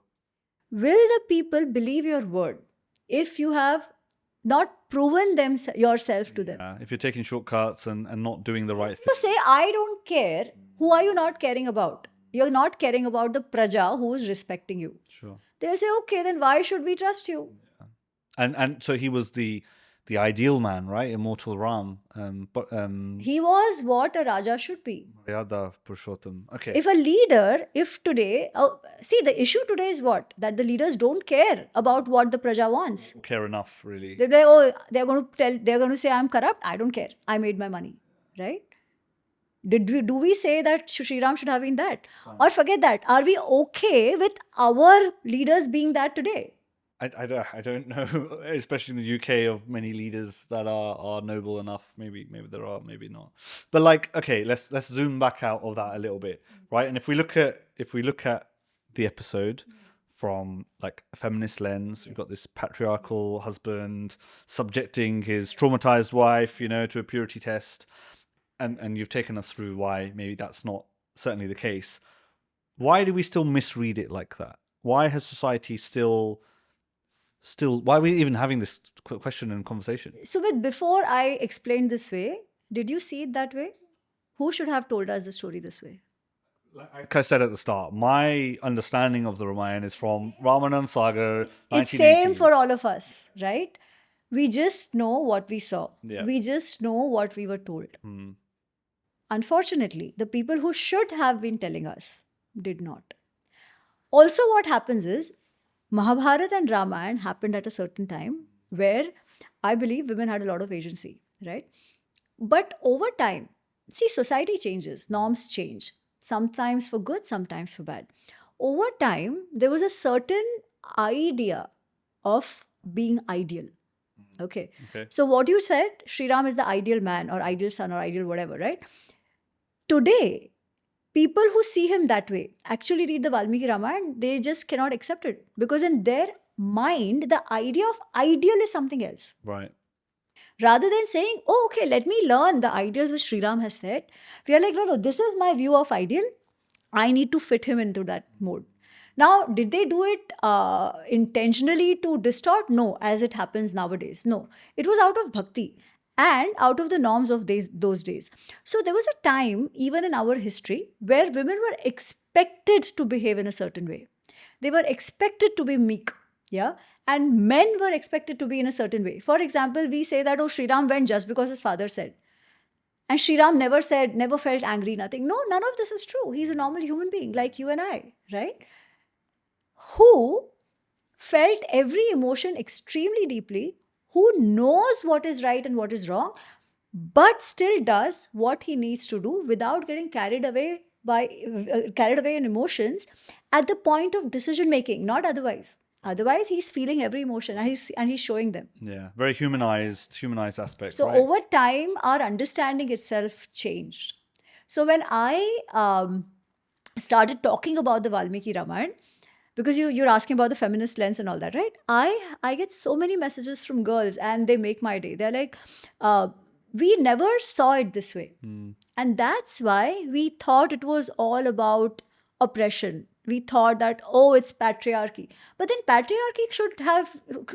Will the people believe your word if you have not proven yourself to them? If you're taking shortcuts and not doing the right thing. To say, I don't care, who are you not caring about? You're not caring about the praja who is respecting you. Sure. They'll say, okay, then why should we trust you? And so he was the ideal man, right? Immortal Ram. He was what a Raja should be. Maryada Purushottam. Okay. If a leader, if today, see, the issue today is what? That the leaders don't care about what the praja wants. Don't care enough, really. They're going to say, I'm corrupt. I don't care. I made my money, right? Do we say that Sri Ram should have been that? Or forget that. Are we okay with our leaders being that today? I don't know, especially in the UK, of many leaders that are noble enough. Maybe there are, maybe not. But like, okay, let's zoom back out of that a little bit, right? And if we look at the episode from like a feminist lens, we've got this patriarchal husband subjecting his traumatized wife, to a purity test, and you've taken us through why maybe that's not certainly the case. Why do we still misread it like that? Why has society still why are we even having this question and conversation? Sumit, before I explained this way, did you see it that way? Who should have told us the story this way? Like I said at the start, my understanding of the Ramayana is from Ramanand Sagar, 1980s. It's same for all of us, right? We just know what we saw. Yeah. We just know what we were told. Unfortunately, the people who should have been telling us did not. Also, what happens is, Mahabharata and Ramayana happened at a certain time where I believe women had a lot of agency, right? But over time, see, society changes, norms change, sometimes for good, sometimes for bad. Over time, there was a certain idea of being ideal. Okay. So what you said, Sri Ram is the ideal man or ideal son or ideal whatever, right? Today, people who see him that way actually read the Valmiki Ramayana, they just cannot accept it because in their mind, the idea of ideal is something else. Right. Rather than saying, oh, okay, let me learn the ideals which Sri Ram has said, we are like, no, this is my view of ideal. I need to fit him into that mode. Now, did they do it intentionally to distort? No, as it happens nowadays. No, it was out of bhakti and out of the norms of those days. So there was a time, even in our history, where women were expected to behave in a certain way. They were expected to be meek, yeah? And men were expected to be in a certain way. For example, we say that, oh, Sri Ram went just because his father said. And Sri Ram never felt angry, nothing. No, none of this is true. He's a normal human being like you and I, right? Who felt every emotion extremely deeply, who knows what is right and what is wrong, but still does what he needs to do without getting carried away in emotions at the point of decision making, not otherwise. Otherwise, he's feeling every emotion and he's showing them. Yeah, very humanized aspect. So right? over time, our understanding itself changed. So when I started talking about the Valmiki Ramayana, because you're asking about the feminist lens and all that, right? I get so many messages from girls and they make my day. They're like, we never saw it this way. And that's why we thought it was all about oppression. We thought that, oh, it's patriarchy. But then patriarchy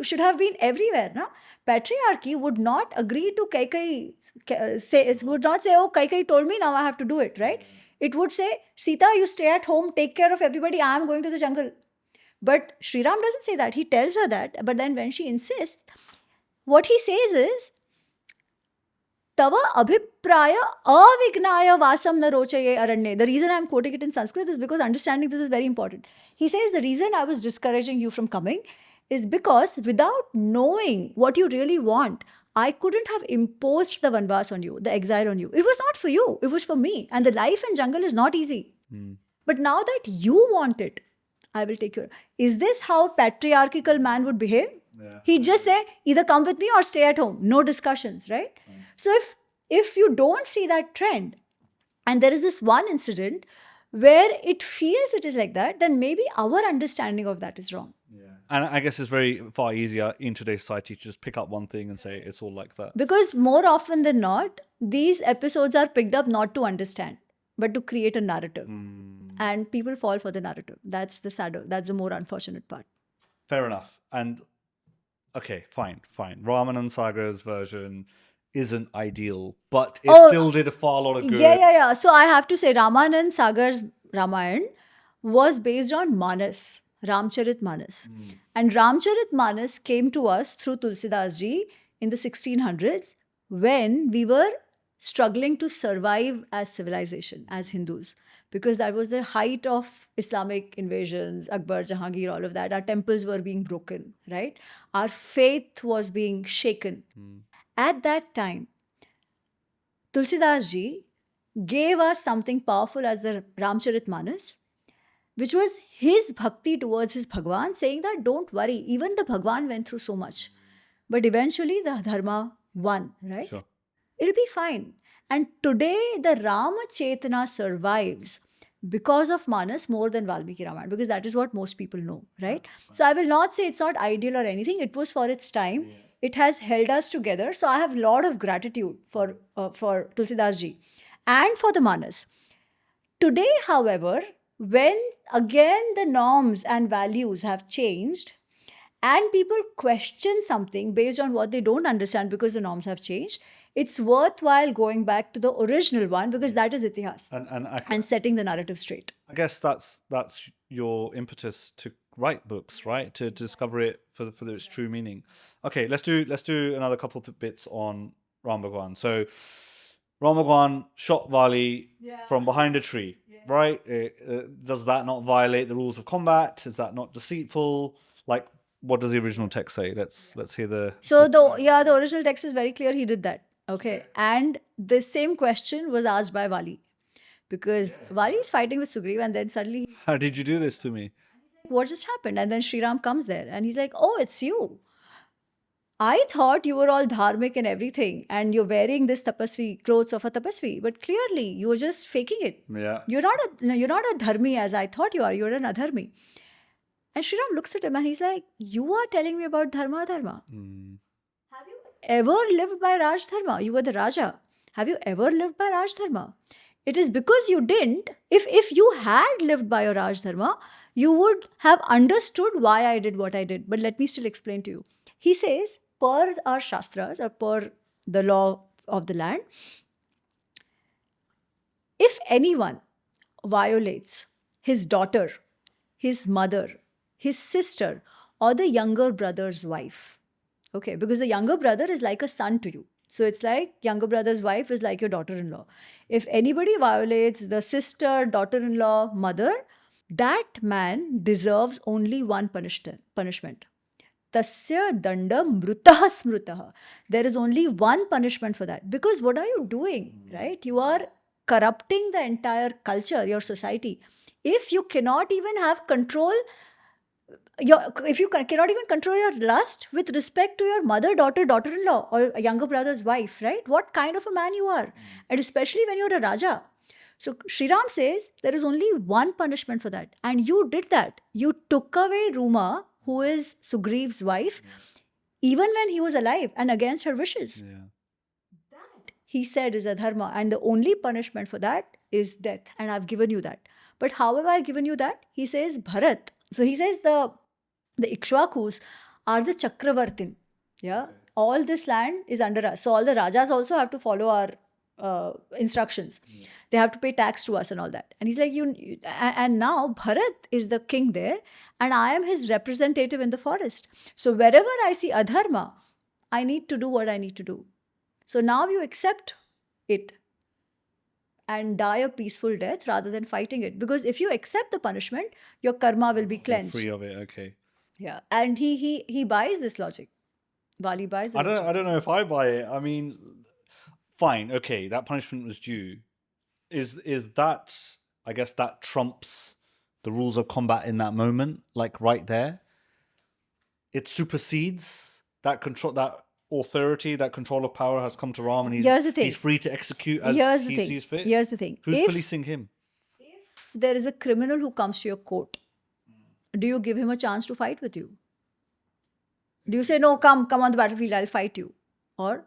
should have been everywhere, no? Patriarchy would not agree to say, it would not say, oh, Kaikai told me, now I have to do it, right? It would say, Sita, you stay at home, take care of everybody, I am going to the jungle. But Sri Ram doesn't say that. He tells her that. But then when she insists, what he says is, Tava abhipraya avignaya vasam na rochaye aranye. The reason I'm quoting it in Sanskrit is because understanding this is very important. He says the reason I was discouraging you from coming is because without knowing what you really want, I couldn't have imposed the vanvas on you, the exile on you. It was not for you, it was for me. And the life in jungle is not easy. But now that you want it, I will take you. Is this how patriarchal man would behave? Yeah. He'd just say, either come with me or stay at home. No discussions, right? So if you don't see that trend, and there is this one incident where it feels it is like that, then maybe our understanding of that is wrong. And I guess it's very far easier in today's society to just pick up one thing and say it's all like that. Because more often than not, these episodes are picked up not to understand, but to create a narrative. And people fall for the narrative. That's the more unfortunate part. Fair enough. And okay, fine. Ramanan Sagar's version isn't ideal, but it still did a far lot of good. Yeah. So I have to say, Ramanand Sagar's Ramayana was based on Manas, Ramcharit Manas. And Ramcharit Manas came to us through Tulsidas ji in the 1600s when we were struggling to survive as civilization, as Hindus. Because that was the height of Islamic invasions, Akbar, Jahangir, all of that. Our temples were being broken, right? Our faith was being shaken. At that time, Tulsidas ji gave us something powerful as the Ramcharit Manas, which was his bhakti towards his Bhagwan, saying that don't worry, even the Bhagwan went through so much. But eventually the Dharma won, right? Sure. It'll be fine. And today the Rama Chetana survives because of Manas more than Valmiki Ramayana, because that is what most people know, right? So I will not say it's not ideal or anything. It was for its time. Yeah. It has held us together. So I have a lot of gratitude for Tulsidas ji and for the Manas. Today, however, when again the norms and values have changed and people question something based on what they don't understand because the norms have changed, it's worthwhile going back to the original one because that is itihas and setting the narrative straight. I guess that's your impetus to write books, right? To discover it for its true meaning. Okay, let's do another couple of bits on Ram Bhagwan. So Ram Bhagwan shot Vali from behind a tree, right? Does that not violate the rules of combat? Is that not deceitful? Like, what does the original text say? Let's hear the... So the original text is very clear. He did that. Okay. And the same question was asked by Vali. Because Vali is fighting with Sugriva and then suddenly... How did you do this to me? What just happened? And then Sri Ram comes there and he's like, oh, it's you. I thought you were all dharmic and everything and you're wearing this tapasvi, clothes of a tapasvi. But clearly, you were just faking it. Yeah. You're not a dharmi as I thought you are. You're an adharmi. And Sri Ram looks at him and he's like, you are telling me about dharma. Have you ever lived by Raj Dharma? You were the Raja. Have you ever lived by Raj Dharma? It is because you didn't. If you had lived by your Raj Dharma, you would have understood why I did what I did. But let me still explain to you. He says, per our Shastras or per the law of the land, if anyone violates his daughter, his mother, his sister, or the younger brother's wife, okay, because the younger brother is like a son to you. So it's like younger brother's wife is like your daughter-in-law. If anybody violates the sister, daughter-in-law, mother, that man deserves only one punishment. Tasya dandam mrutah smrutah. There is only one punishment for that. Because what are you doing, right? You are corrupting the entire culture, your society. If you cannot even have control... if you cannot even control your lust with respect to your mother, daughter, daughter-in-law or a younger brother's wife, right? What kind of a man you are? And especially when you're a Raja. So Sri Ram says there is only one punishment for that. And you did that. You took away Ruma, who is Sugriva's wife, even when he was alive and against her wishes. Yeah. That, he said, is adharma. And the only punishment for that is death. And I've given you that. But how have I given you that? He says, Bharat. So he says the Ikshvakus are the Chakravartin. Yeah. All this land is under us. So all the Rajas also have to follow our instructions. They have to pay tax to us and all that. And he's like, and now Bharat is the king there, and I am his representative in the forest. So wherever I see adharma, I need to do what I need to do. So now you accept it and die a peaceful death rather than fighting it. Because if you accept the punishment, your karma will be You're cleansed. free of it. Okay. Yeah. And he buys this logic. Vali buys the logic. I don't know if I buy it. I mean, fine, okay, that punishment was due. Is that, I guess that trumps the rules of combat in that moment, like right there. It supersedes that control, that authority, that control of power has come to Ram, and Here's the thing. he's free to execute as Here's the he thing. sees fit. Here's the thing. Who's If policing him? there is a criminal who comes to your court, do you give him a chance to fight with you? Do you say, no, come on the battlefield, I'll fight you? Or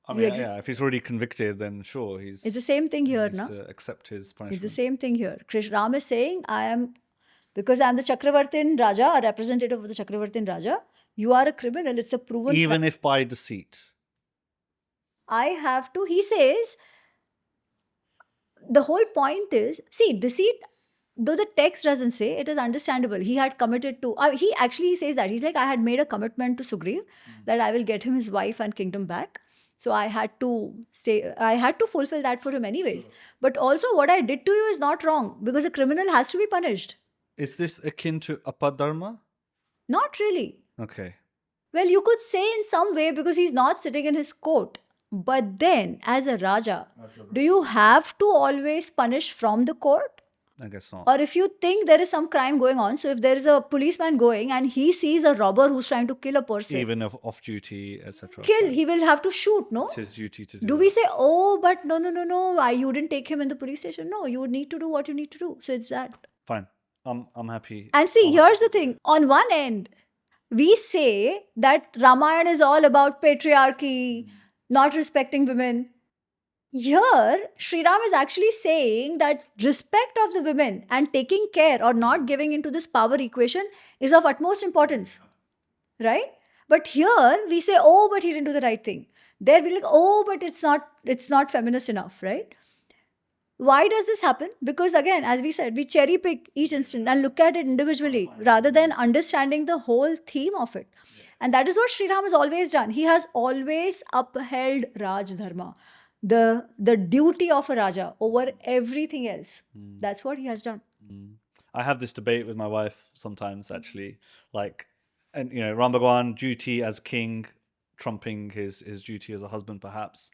I You mean, ex- yeah, if he's already convicted, then sure, it's the same thing he here, needs na? to accept his It's punishment. the same thing here. Ram is saying, because I am the Chakravartin Raja, a representative of the Chakravartin Raja, you are a criminal. It's a proven Even if by deceit. I have to, he says, the whole point is, see, deceit, though the text doesn't say, it is understandable. He had committed to, he says that. He's like, I had made a commitment to Sugriv that I will get him his wife and kingdom back. So I had to fulfill that for him anyways. But also what I did to you is not wrong because a criminal has to be punished. Is this akin to apadharma? Not really. Okay. Well, you could say in some way because he's not sitting in his court. But then, as a Raja, do you have to always punish from the court? I guess not. Or if you think there is some crime going on, so if there is a policeman going and he sees a robber who's trying to kill a person, Even if off duty, etc. he will have to shoot, no? It's his duty to do. Do we say, oh, but no, you didn't take him in the police station? No, you would need to do what you need to do. So it's that. Fine. I'm happy. And see, here's the thing. On one end, we say that Ramayana is all about patriarchy, not respecting women. Here, Sri Ram is actually saying that respect of the women and taking care or not giving into this power equation is of utmost importance. Right? But here we say, oh, but he didn't do the right thing. There we're like, oh, but it's not feminist enough, right? Why does this happen? Because again, as we said, we cherry pick each instant and look at it individually rather than understanding the whole theme of it. And that is what Sri Ram has always done. He has always upheld Raj Dharma, the duty of a Raja over everything else. That's what he has done. I have this debate with my wife sometimes, actually. Like, and Ram Bhagwan, duty as king, trumping his duty as a husband, perhaps.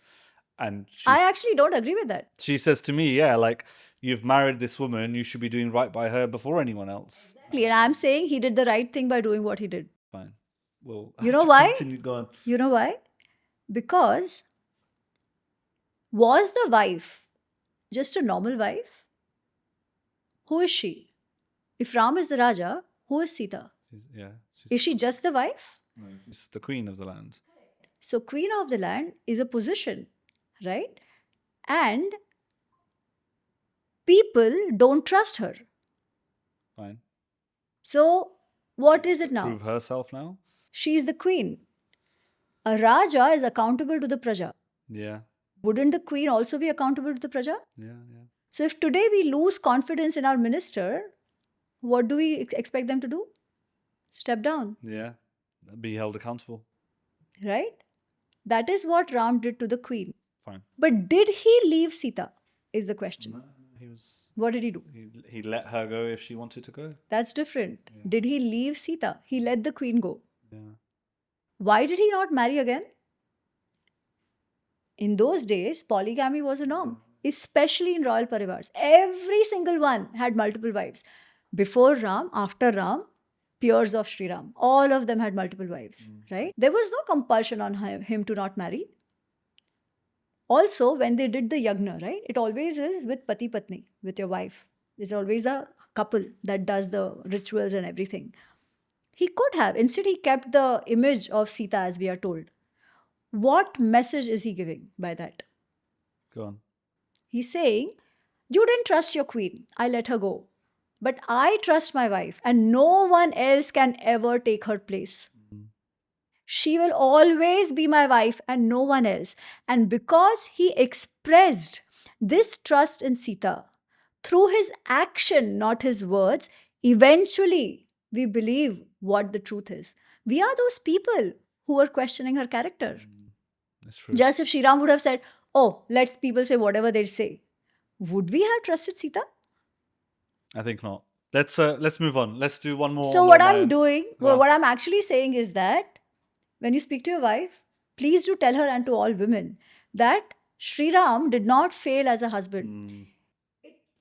And I actually don't agree with that. she says to me, yeah, like, you've married this woman, you should be doing right by her before anyone else. And I'm saying he did the right thing by doing what he did. Fine. Well, You know why? Continue, go on. You know why? Because was the wife just a normal wife? Who is she? If Ram is the Raja, who is Sita? Is she just the wife? She's the queen of the land. So queen of the land is a position, right? And people don't trust her. Fine. So what is it now? Prove herself now? She is the queen. A Raja is accountable to the Praja. Yeah. Wouldn't the queen also be accountable to the Praja? Yeah. So if today we lose confidence in our minister, what do we expect them to do? Step down, Yeah. Be held accountable. right? That is what Ram did to the queen. Fine. But did he leave Sita? Is the question. No, he was. What did he do? He let her go if she wanted to go. That's different. Did he leave Sita? He let the queen go. Yeah. Why did he not marry again? In those days, polygamy was a norm, especially in royal parivars. Every single one had multiple wives. Before Ram, after Ram, peers of Sri Ram, all of them had multiple wives, right? There was no compulsion on him to not marry. Also, when they did the yagna, right, it always is with pati patni, with your wife. There's always a couple that does the rituals and everything. He could have. Instead, he kept the image of Sita, as we are told. What message is he giving by that? Go on. He's saying, you didn't trust your queen. I let her go. But I trust my wife, and no one else can ever take her place. She will always be my wife and no one else. And because he expressed this trust in Sita through his action, not his words, eventually we believe what the truth is. We are those people who were questioning her character. That's true. Just if Shriram would have said, oh, let's people say whatever they say, would we have trusted Sita? I think not. Let's move on. Let's do one more. So on what Ramayana. I'm doing, Go on. what I'm actually saying is that when you speak to your wife, please do tell her and to all women that Sri Ram did not fail as a husband.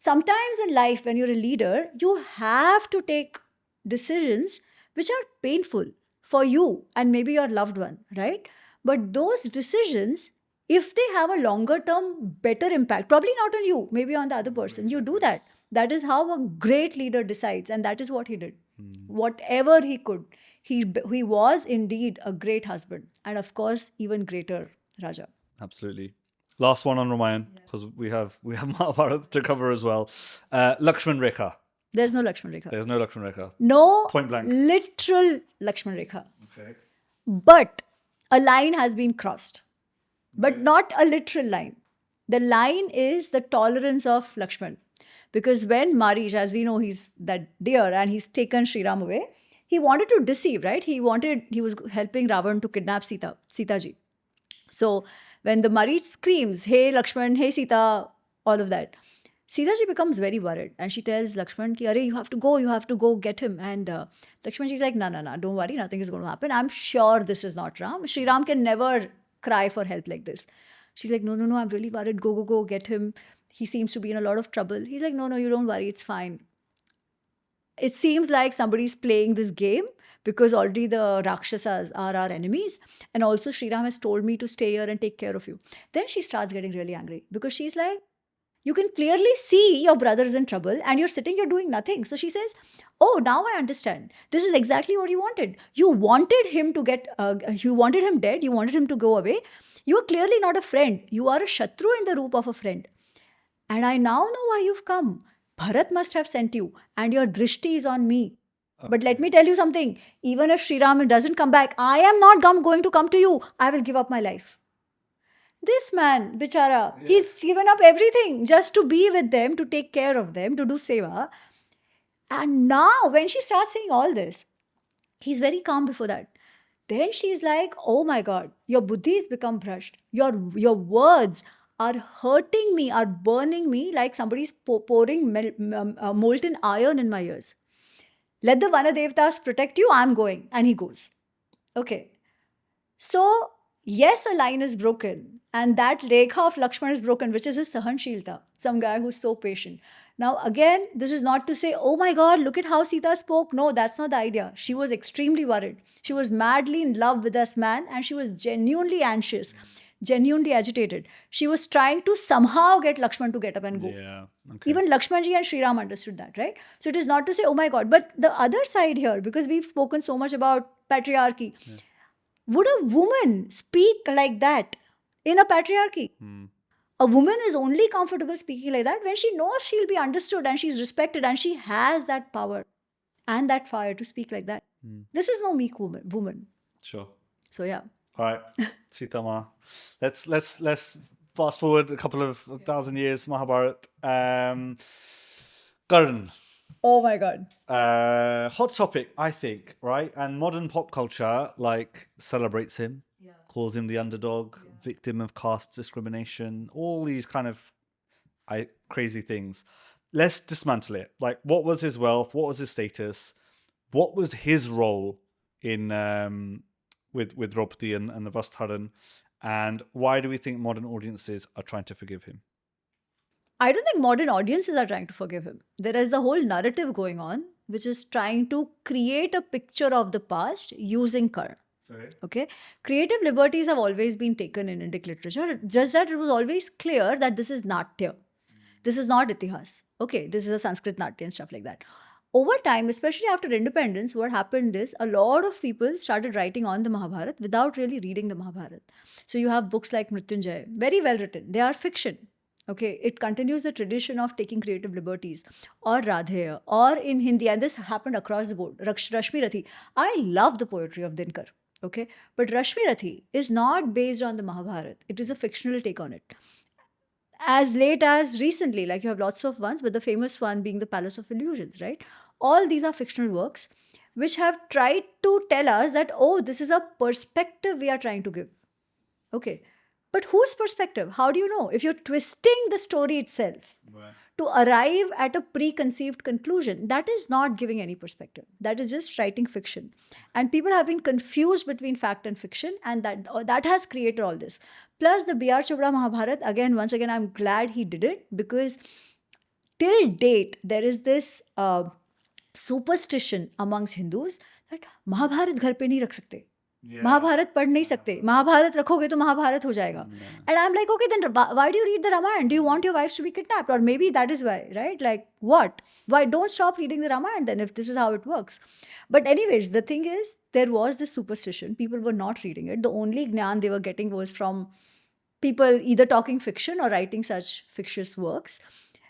Sometimes in life, when you're a leader, you have to take decisions which are painful for you and maybe your loved one, right? But those decisions, if they have a longer term, better impact, probably not on you, maybe on the other person, you do that. That is how a great leader decides, and that is what he did. Whatever he could, he was indeed a great husband, and of course, even greater Raja. Absolutely. Last one on Ramayan, because we have Mahabharata to cover as well. Lakshman Rekha. There's no Lakshman Rekha. There's no Lakshman Rekha. No Point blank. literal Lakshman Rekha. Okay. But a line has been crossed. But not a literal line. The line is the tolerance of Lakshman. Because when Marish, as we know, he's that deer and he's taken Sri Ram away, he wanted to deceive, right? He was helping Ravan to kidnap Sita ji. So when the Marish screams, hey Lakshman, hey Sita, all of that, Sita ji becomes very worried and she tells Lakshman, ki, Arey, you have to go get him. And Lakshman ji's like, no, don't worry, nothing is going to happen. I'm sure this is not Ram. Sri Ram can never cry for help like this. She's like, no, I'm really worried. Go, get him. He seems to be in a lot of trouble. He's like, no, you don't worry, it's fine. It seems like somebody's playing this game because already the Rakshasas are our enemies. And also Sri Ram has told me to stay here and take care of you. Then she starts getting really angry because she's like, you can clearly see your brother is in trouble and you're sitting here doing nothing. So she says, oh, now I understand. This is exactly what you wanted. You wanted him to you wanted him dead. You wanted him to go away. You are clearly not a friend. You are a Shatru in the roop of a friend. And I now know why you've come. Bharat must have sent you and your drishti is on me. But let me tell you something. Even if Sri Ram doesn't come back, I am not going to come to you. I will give up my life. This man, bichara, he's given up everything just to be with them, to take care of them, to do seva. And now when she starts saying all this, he's very calm before that. Then she's like, oh my God, your buddhi has become brushed. Your words are hurting me, are burning me like somebody's pouring molten iron in my ears. Let the Vanadevtas protect you, I'm going. And he goes. Okay. So, yes, a line is broken. And that Rekha of Lakshman is broken, which is his Sahanshilta, some guy who's so patient. Now, again, this is not to say, oh my God, look at how Sita spoke. No, that's not the idea. She was extremely worried. She was madly in love with this man and she was genuinely anxious, genuinely agitated. She was trying to somehow get Lakshman to get up and go. Yeah. Okay. Even Lakshmanji and Sri Ram understood that, right? So it is not to say, oh my God. But the other side here, because we've spoken so much about patriarchy, would a woman speak like that in a patriarchy? A woman is only comfortable speaking like that when she knows she'll be understood and she's respected and she has that power and that fire to speak like that. This is no meek woman. Sure. So yeah. All right, Sita Ma. Let's fast forward a couple of thousand years. Mahabharat. Karan. Oh my God. Hot topic, I think, right? And modern pop culture celebrates him, calls him the underdog, victim of caste discrimination, all these kind of crazy things. Let's dismantle it. What was his wealth? What was his status? What was his role in with Draupadi and the Vastharan? And why do we think modern audiences are trying to forgive him? I don't think modern audiences are trying to forgive him. There is a whole narrative going on, which is trying to create a picture of the past using Karna. Okay, creative liberties have always been taken in Indic literature, just that it was always clear that this is Natya. This is not Itihas. Okay, this is a Sanskrit Natya and stuff like that. Over time, especially after independence, what happened is a lot of people started writing on the Mahabharata without really reading the Mahabharata. So you have books like Mrityunjay, very well written. They are fiction. Okay, it continues the tradition of taking creative liberties, or Radheya, or in Hindi, and this happened across the board. Rashmi Rathi. I love the poetry of Dinkar. Okay, but Rashmi Rathi is not based on the Mahabharata. It is a fictional take on it. As late as recently, like you have lots of ones, but the famous one being the Palace of Illusions, right? All these are fictional works which have tried to tell us that, oh, this is a perspective we are trying to give. Okay. But whose perspective? How do you know? If you're twisting the story itself to arrive at a preconceived conclusion, that is not giving any perspective. That is just writing fiction. And people have been confused between fact and fiction, and that has created all this. Plus, the B.R. Chopra Mahabharat, once again, I'm glad he did it, because till date, there is this superstition amongst Hindus that Mahabharat ghar pe nahi rakh sakte. Mahabharat पढ़ नहीं सकते, महाभारत रखोगे तो महाभारत हो जाएगा. And I'm like, okay, then why do you read the Ramayana? Do you want your wives to be kidnapped? Or maybe that is why, right? Like, what? Why don't stop reading the Ramayana then if this is how it works? But anyways, the thing is, there was this superstition. People were not reading it. The only gnan they were getting was from people either talking fiction or writing such fictitious works.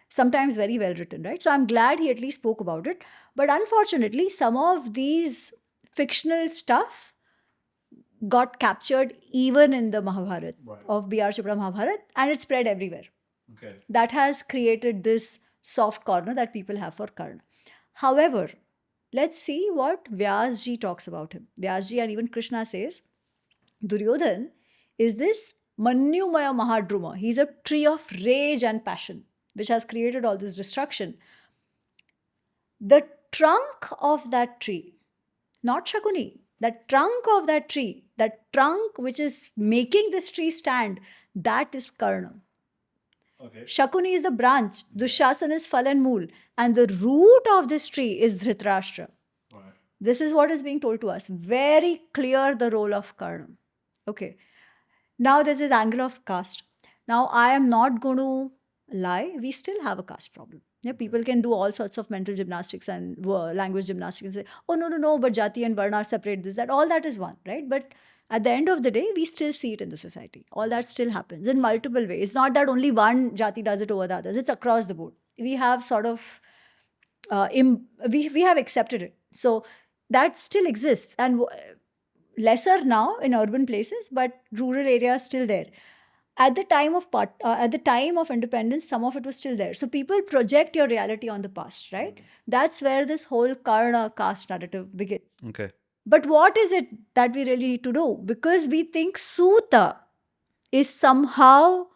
Sometimes very well written, right? So I'm glad he at least spoke about it. But unfortunately, some of these fictional stuff got captured even in the Mahabharata of B.R. Chopra Mahabharata, and it spread everywhere. Okay. That has created this soft corner that people have for Karna. However, let's see what Vyasji talks about him. Vyasji and even Krishna says, Duryodhan is this Manyumaya Mahadruma. He's a tree of rage and passion, which has created all this destruction. The trunk of that tree, not Shakuni, the trunk of that tree, that trunk which is making this tree stand, that is Karna. Okay. Shakuni is the branch, Dushasana is Phal and Mool, and the root of this tree is Dhritarashtra. Right. This is what is being told to us. Very clear the role of Karna. Okay. Now there's this angle of caste. Now I am not going to lie, we still have a caste problem. Yeah, people can do all sorts of mental gymnastics and language gymnastics and say, oh, no, but Jati and Varna are separate, this, that, all that is one, right? But at the end of the day, we still see it in the society. All that still happens in multiple ways. It's not that only one Jati does it over the others. It's across the board. We have sort of, we have accepted it. So that still exists. And lesser now in urban places, but rural areas still there. At the time of independence, some of it was still there. So people project your reality on the past, right? That's where this whole Karna caste narrative begins. Okay. But what is it that we really need to do? Because we think Suta is somehow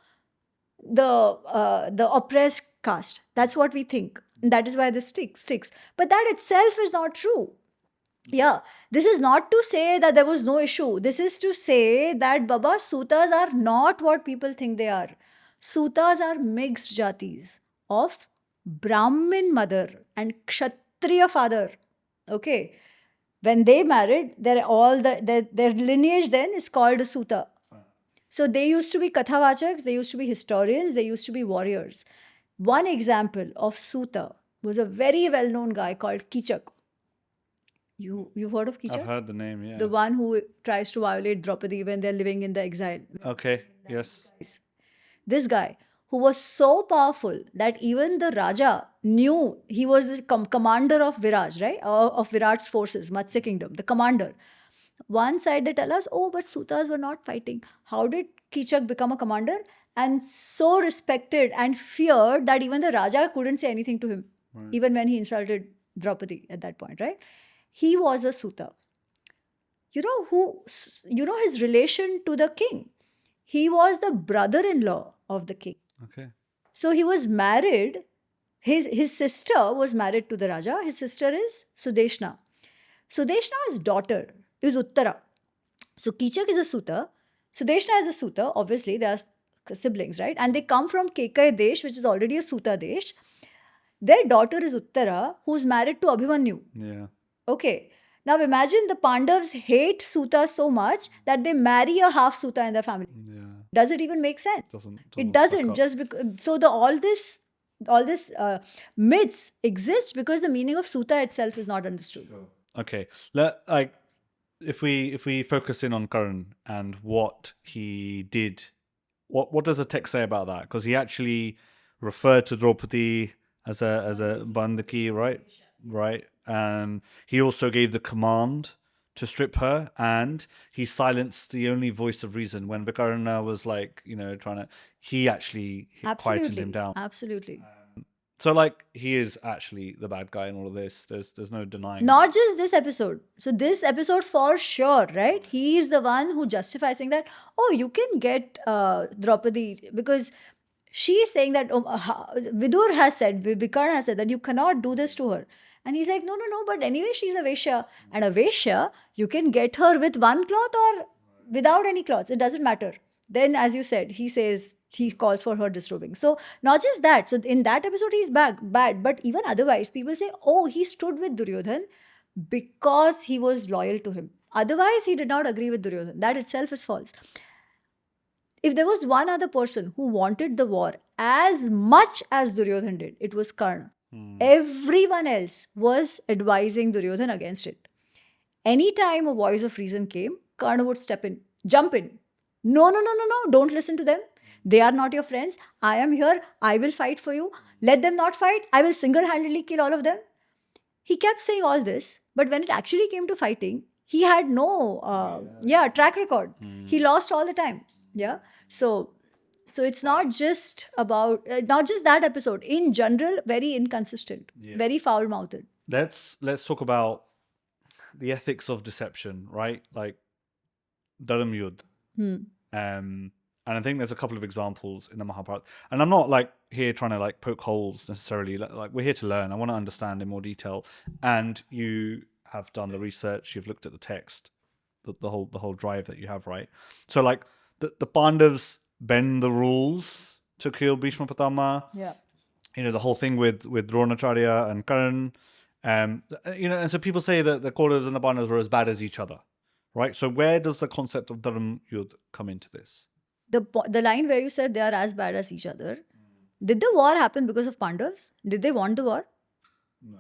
the oppressed caste. That's what we think. And that is why this sticks. But that itself is not true. Yeah, this is not to say that there was no issue. This is to say that, Baba, Sutas are not what people think they are. Sutas are mixed jatis of Brahmin mother and Kshatriya father. Okay. When they married, their lineage then is called a Suta. So they used to be Kathavachaks, they used to be historians, they used to be warriors. One example of Suta was a very well-known guy called Kichak. You've heard of Kichak? I've heard the name, yeah. The one who tries to violate Draupadi when they're living in the exile. Okay, yes. This guy, who was so powerful that even the Raja knew he was the commander of Viraj, right? Of Virat's forces, Matsya kingdom, the commander. One side they tell us, oh, but Sutas were not fighting. How did Kichak become a commander? And so respected and feared that even the Raja couldn't say anything to him, even when he insulted Draupadi at that point, right? He was a Suta. You know his relation to the king. He was the brother-in-law of the king. Okay. So he was married. His sister was married to the Raja. His sister is Sudeshna. Sudeshna's daughter is Uttara. So Kichak is a Suta. Sudeshna is a Suta. Obviously, they are siblings, right? And they come from Kekai Desh, which is already a Suta Desh. Their daughter is Uttara, who's married to Abhimanyu. Yeah. Okay. Now imagine the Pandavas hate Suta so much that they marry a half Suta in their family. Yeah. Does it even make sense? Doesn't It stack doesn't. up. Just because, so the all this myths exist because the meaning of Suta itself is not understood. Okay. If we focus in on Karan and what he did, what does the text say about that? Because he actually referred to Draupadi as a bandaki, right? Right. He also gave the command to strip her, and he silenced the only voice of reason when Vikarna was like, trying to. He actually quieted him Absolutely. down. Absolutely. So like he is actually the bad guy in all of this. There's no denying. Not just this episode. So this episode for sure, right? He is the one who justifies saying that, oh, you can get Draupadi because she is saying that Vidur has said, Vikarna has said that you cannot do this to her. And he's like, no, no, no, but anyway, she's a Vesha. And a Vesha, you can get her with one cloth or without any cloths. It doesn't matter. Then, as you said, he calls for her disrobing. So not just that. So in that episode, he's bad. But even otherwise, people say, oh, he stood with Duryodhan because he was loyal to him. Otherwise, he did not agree with Duryodhan. That itself is false. If there was one other person who wanted the war as much as Duryodhan did, it was Karna. Everyone else was advising Duryodhan against it. Anytime a voice of reason came, Karna would step in, jump in. No, no, no, no, no, don't listen to them. They are not your friends. I am here. I will fight for you. Let them not fight. I will single handedly kill all of them. He kept saying all this, but when it actually came to fighting, he had no track record. He lost all the time. Yeah. So it's not just about not just that episode. In general, very inconsistent, very foul mouthed. Let's talk about the ethics of deception, right? Like Dharam Yudh. And I think there's a couple of examples in the Mahabharata. And I'm not like here trying to like poke holes necessarily. Like we're here to learn. I want to understand in more detail. And you have done the research. You've looked at the text, the whole drive that you have, right? So like the Pandavas bend the rules to kill Bhishma Pitama. Yeah. The whole thing with Dronacharya and Karan. And so people say that the Kauravas and the Pandavas were as bad as each other, right? So where does the concept of Dharam Yudh come into this? The line where you said they are as bad as each other, did the war happen because of Pandavas? Did they want the war? No.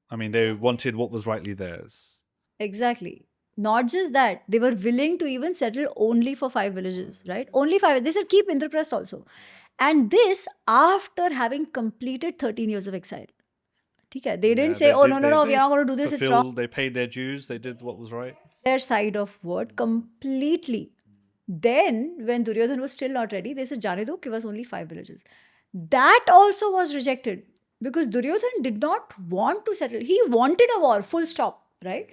I mean, they wanted what was rightly theirs. Exactly. Not just that, they were willing to even settle only for 5 villages, right? Only 5. They said keep Indraprasth also. And this after having completed 13 years of exile. Okay? They didn't say, oh, no, we are not going to do this, it's wrong. They paid their dues, they did what was right. Their side of word completely. Then, when Duryodhan was still not ready, they said, Jane do, give us only 5 villages. That also was rejected because Duryodhan did not want to settle. He wanted a war, full stop, right?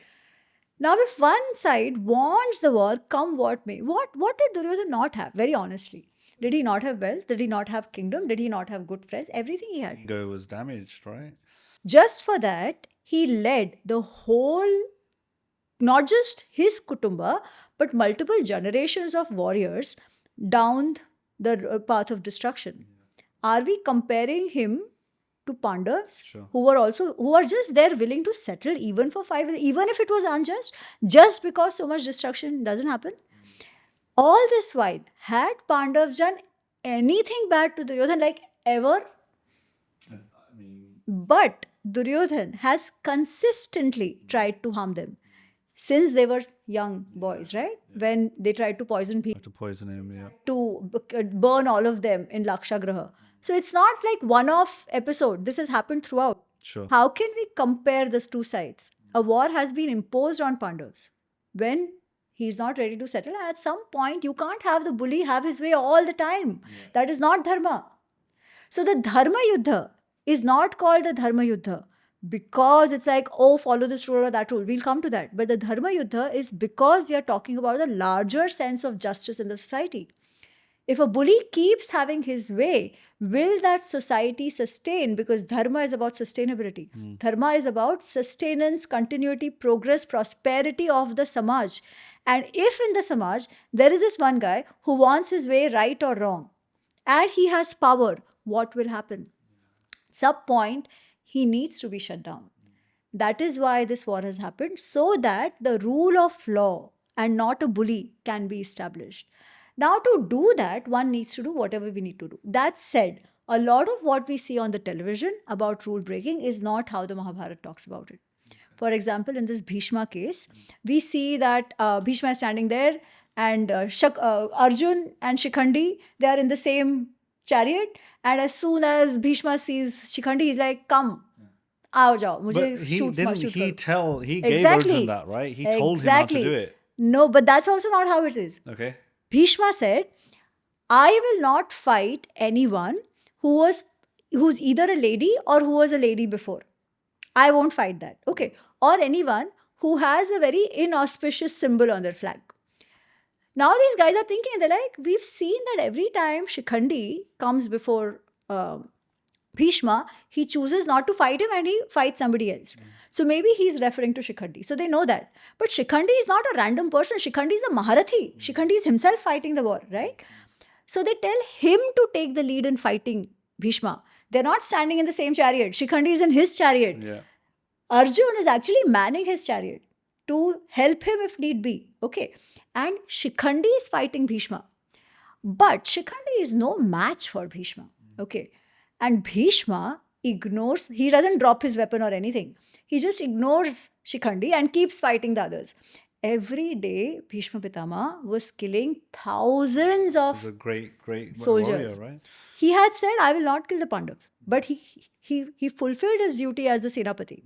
Now, if one side wants the war, come what may, what did Duryodhan not have? Very honestly. Did he not have wealth? Did he not have kingdom? Did he not have good friends? Everything he had. Ego was damaged, right? Just for that, he led the whole, not just his kutumba, but multiple generations of warriors down the path of destruction. Are we comparing him to Pandavas, Sure. who are just there willing to settle even for 5, even if it was unjust, just because so much destruction doesn't happen? All this while, had Pandavas done anything bad to Duryodhan, like ever? But Duryodhan has consistently tried to harm them since they were young boys, right? When they tried to poison people, To poison him, yeah. to burn all of them in Lakshagraha. So it's not like one-off episode. This has happened throughout. Sure. How can we compare these two sides? A war has been imposed on Pandavas. When he's not ready to settle, at some point you can't have the bully have his way all the time. That is not dharma. So the dharma yuddha is not called the dharma yuddha because it's like, oh, follow this rule or that rule. We'll come to that. But the dharma yuddha is because we are talking about the larger sense of justice in the society. If a bully keeps having his way, will that society sustain? Because dharma is about sustainability. Dharma is about sustenance, continuity, progress, prosperity of the samaj. And if in the samaj, there is this one guy who wants his way right or wrong, and he has power, what will happen? Some point, he needs to be shut down. That is why this war has happened, so that the rule of law and not a bully can be established. Now, to do that, one needs to do whatever we need to do. That said, a lot of what we see on the television about rule breaking is not how the Mahabharata talks about it. For example, in this Bhishma case, we see that Bhishma is standing there, and Arjun and Shikhandi, they are in the same chariot. And as soon as Bhishma sees Shikhandi, he's like, "Come, आओ जाओ, मुझे But he shoot didn't. shoot He करो." he gave Exactly. Arjun that, right? He told him how to Exactly. do it. No, but that's also not how it is. Okay. Bhishma said, "I will not fight anyone who's either a lady or who was a lady before. I won't fight that." Okay. Or anyone who has a very inauspicious symbol on their flag. Now these guys are thinking, they're like, we've seen that every time Shikhandi comes before Bhishma, he chooses not to fight him and he fights somebody else. So maybe he's referring to Shikhandi. So they know that. But Shikhandi is not a random person. Shikhandi is a Maharathi. Shikhandi is himself fighting the war, right? So they tell him to take the lead in fighting Bhishma. They're not standing in the same chariot. Shikhandi is in his chariot. Yeah. Arjun is actually manning his chariot to help him if need be. Okay. And Shikhandi is fighting Bhishma. But Shikhandi is no match for Bhishma. Okay. And Bhishma ignores, he doesn't drop his weapon or anything. He just ignores Shikhandi and keeps fighting the others. Every day, Bhishma Pitama was killing thousands He's of a great soldiers. warrior, right? He had said, "I will not kill the Pandavas." But he fulfilled his duty as the Senapati.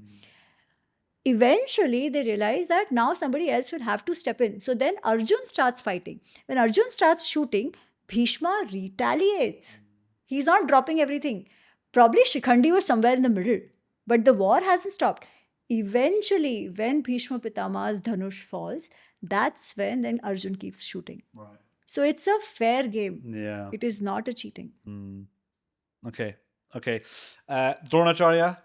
Eventually, they realize that now somebody else will have to step in. So then Arjun starts fighting. When Arjun starts shooting, Bhishma retaliates. He's not dropping everything. Probably Shikhandi was somewhere in the middle. But the war hasn't stopped. Eventually, when Bhishma Pitama's Dhanush falls, that's when then Arjun keeps shooting. Right. So it's a fair game. Yeah. It is not a cheating. Okay. Dronacharya.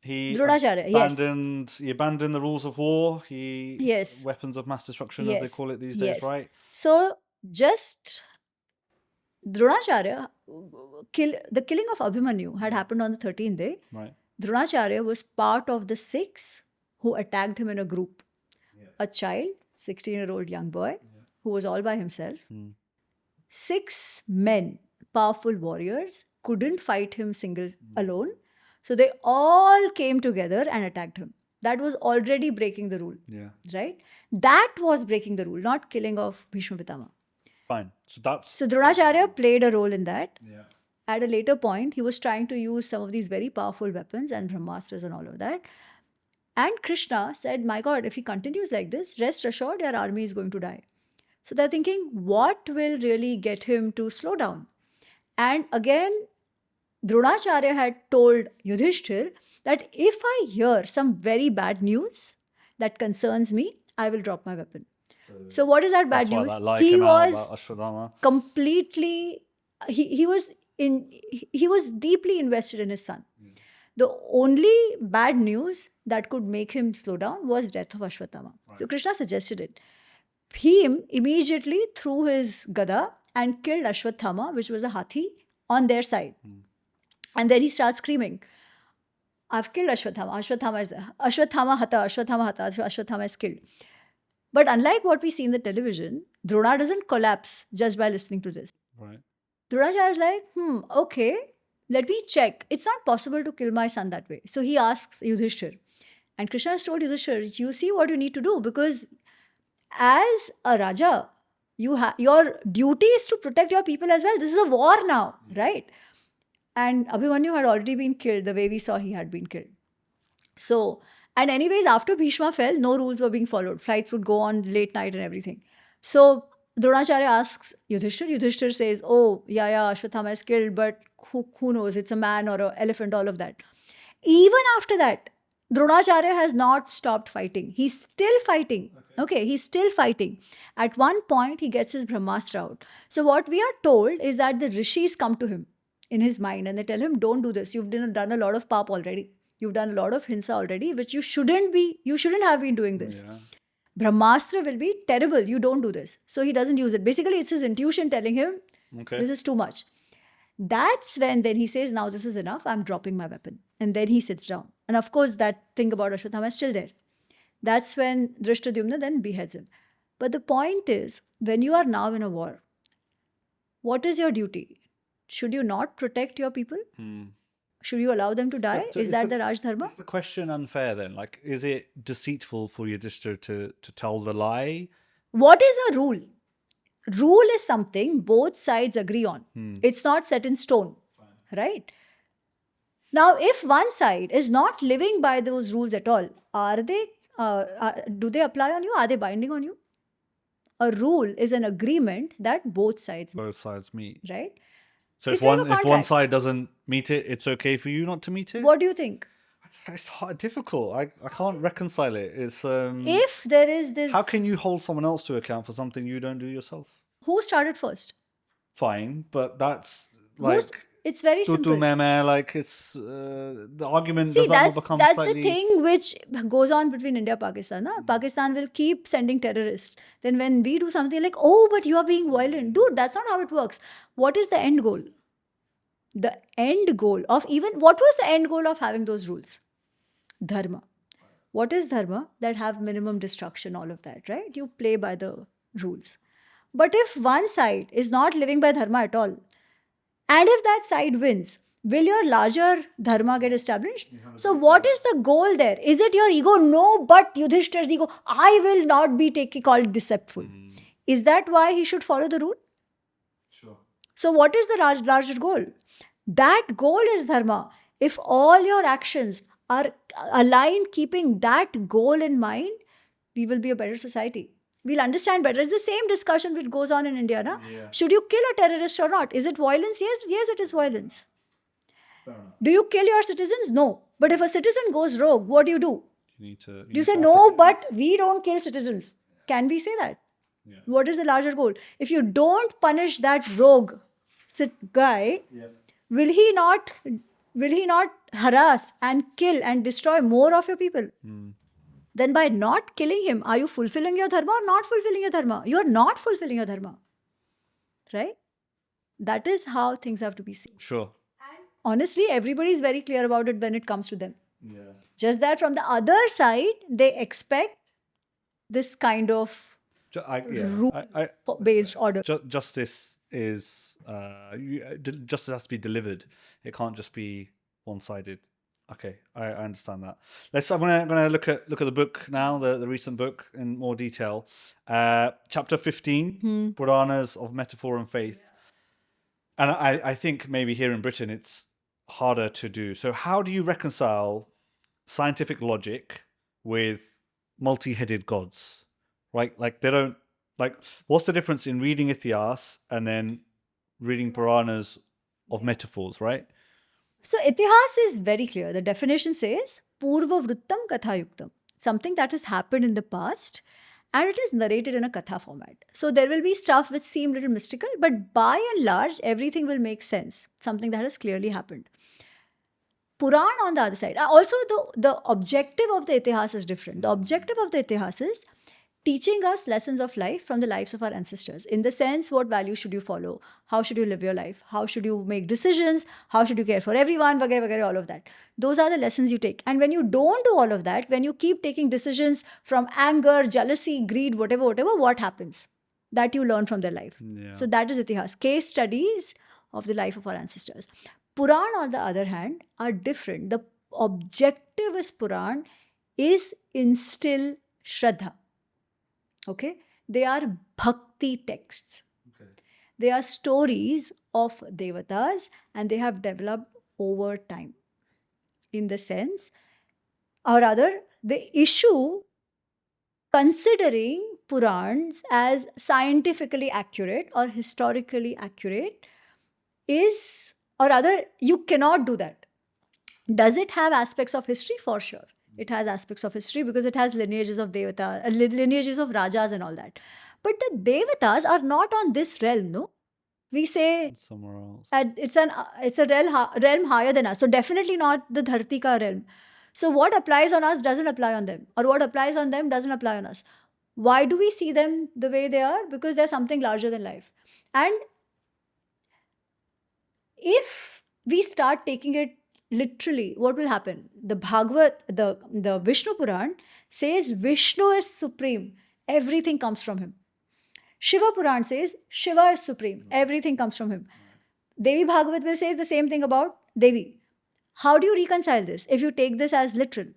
He Dronacharya, yes. He abandoned the rules of war. Yes. Weapons of mass destruction, as they Yes. call it these days, Yes. right? So just Dronacharya, the killing of Abhimanyu had happened on the 13th day. Right. Dronacharya was part of the 6 who attacked him in a group. A child, 16-year-old young boy, who was all by himself. 6 men, powerful warriors, couldn't fight him alone. So they all came together and attacked him. That was already breaking the rule, Yeah. right? That was breaking the rule, not killing of Bhishma Pitama. Fine. So that's So Dronacharya played a role in that. yeah. At a later point, he was trying to use some of these very powerful weapons and Brahmastras and all of that. And Krishna said, "My God, if he continues like this, rest assured your army is going to die." So they're thinking, what will really get him to slow down? And again, Dronacharya had told Yudhishthir that if I hear some very bad news that concerns me, I will drop my weapon. So what is that bad That's why news? that lie He came out was about Ashwadama. completely, he was deeply invested in his son. The only bad news that could make him slow down was death of Ashwatthama. So Krishna suggested it. Bhim immediately threw his gada and killed Ashwatthama, which was a hathi, on their side. And then he starts screaming, "I've killed Ashwatthama. Ashwatthama hata, Ashwatthama is killed." But unlike what we see in the television, Drona doesn't collapse just by listening to this. Right. Dronacharya is like, okay, let me check. It's not possible to kill my son that way. So he asks Yudhishthir. And Krishna has told Yudhishthir, you see what you need to do, because as a Raja, your duty is to protect your people as well. This is a war now, right? And Abhimanyu had already been killed the way we saw he had been killed. So, and anyways, after Bhishma fell, no rules were being followed. Flights would go on late night and everything. So Dronacharya asks Yudhishthir. Yudhishthir says, "Oh, yeah, Ashwatthama is killed, but who knows? It's a man or an elephant, all of that." Even after that, Dronacharya has not stopped fighting. He's still fighting. Okay, he's still fighting. At one point, he gets his Brahmastra out. So what we are told is that the rishis come to him in his mind and they tell him, "Don't do this. You've done a lot of pap already. You've done a lot of hinsa already, which you shouldn't have been doing this. Yeah. Brahmastra will be terrible. You don't do this." So he doesn't use it. Basically, it's his intuition telling him, Okay. this is too much. That's when then he says, now this is enough, I'm dropping my weapon. And then he sits down. And of course, that thing about Ashwatthama is still there. That's when Drishtadyumna then beheads him. But the point is, when you are now in a war, what is your duty? Should you not protect your people? Should you allow them to die? So Is that the Raj Dharma? Is the question unfair then? Like, is it deceitful for Yudhishthira to tell the lie? What is a rule? Rule is something both sides agree on. It's not set in stone, right? Now, if one side is not living by those rules at all, do they apply on you? Are they binding on you? A rule is an agreement that both sides make, Both sides meet. right? So It's if like a one contract. side doesn't meet it, it's okay for you not to meet it? What do you think? It's hard, difficult. I can't reconcile it. It's If there is this, how can you hold someone else to account for something you don't do yourself? who started first? Fine, but that's Who's- like it's very tutu simple. meme. Like it's the argument See, does that not that's become the slightly thing which goes on between India and Pakistan. Na? Pakistan will keep sending terrorists. Then when we do something like, oh, but you are being violent. Dude, that's not how it works. What is the end goal? The end goal of what was the end goal of having those rules? Dharma. What is dharma? That have minimum destruction, all of that, right? You play by the rules. But if one side is not living by dharma at all, and if that side wins, will your larger dharma get established? So what is the goal there? Is it your ego? No, but Yudhishthira's ego. I will not be called deceitful. Is that why he should follow the rule? Sure. So what is the larger goal? That goal is dharma. If all your actions are aligned keeping that goal in mind, we will be a better society. We'll understand better. It's the same discussion which goes on in India. Na? Yeah. Should you kill a terrorist or not? Is it violence? Yes, it is violence. Do you kill your citizens? No. But if a citizen goes rogue, what do? You need to. You say, no, but we don't kill citizens. Can we say that? Yeah. What is the larger goal? If you don't punish that rogue guy, will he not harass and kill and destroy more of your people? Then by not killing him, are you fulfilling your dharma or not fulfilling your dharma? You are not fulfilling your dharma. Right? That is how things have to be seen. Sure. Honestly, everybody is very clear about it when it comes to them. Yeah. Just that from the other side, they expect this kind of rule-based order. Justice is justice has to be delivered. It can't just be one-sided. Okay, I understand that. I'm gonna look at the book now, the recent book in more detail. Chapter 15, Puranas of Metaphor and Faith. And I think maybe here in Britain it's harder to do. So how do you reconcile scientific logic with multi-headed gods? Right? Like they don't what's the difference in reading Itihas and then reading Puranas of metaphors, right? So Itihas is very clear. The definition says Purva Vrittam Kathayuktam. Something that has happened in the past and it is narrated in a katha format. So there will be stuff which seem a little mystical, but by and large, everything will make sense. Something that has clearly happened. Puran on the other side. Also, the objective of the Itihas is different. The objective of the Itihas is teaching us lessons of life from the lives of our ancestors. In the sense, what values should you follow? How should you live your life? How should you make decisions? How should you care for everyone? Vagara, vagara, all of that. Those are the lessons you take. And when you don't do all of that, when you keep taking decisions from anger, jealousy, greed, whatever, what happens? That you learn from their life. Yeah. So that is Itihas. Case studies of the life of our ancestors. Puran, on the other hand, are different. The objective of Puran is instill Shraddha. Okay? They are bhakti texts. Okay. They are stories of devatas and they have developed over time. In the sense, or rather, the issue considering Purans as scientifically accurate or historically accurate is, or rather, you cannot do that. Does it have aspects of history? For sure. It has aspects of history because it has lineages of Devata, lineages of Rajas and all that. But the Devatas are not on this realm, no? We say somewhere else. It's a realm higher than us. So definitely not the Dhartika realm. So what applies on us doesn't apply on them. Or what applies on them doesn't apply on us. Why do we see them the way they are? Because they're something larger than life. And If we start taking it literally, what will happen? The Bhagavad, the Vishnu Puran says Vishnu is supreme. Everything comes from him. Shiva Puran says Shiva is supreme. Everything comes from him. Devi Bhagavad will say the same thing about Devi. How do you reconcile this if you take this as literal?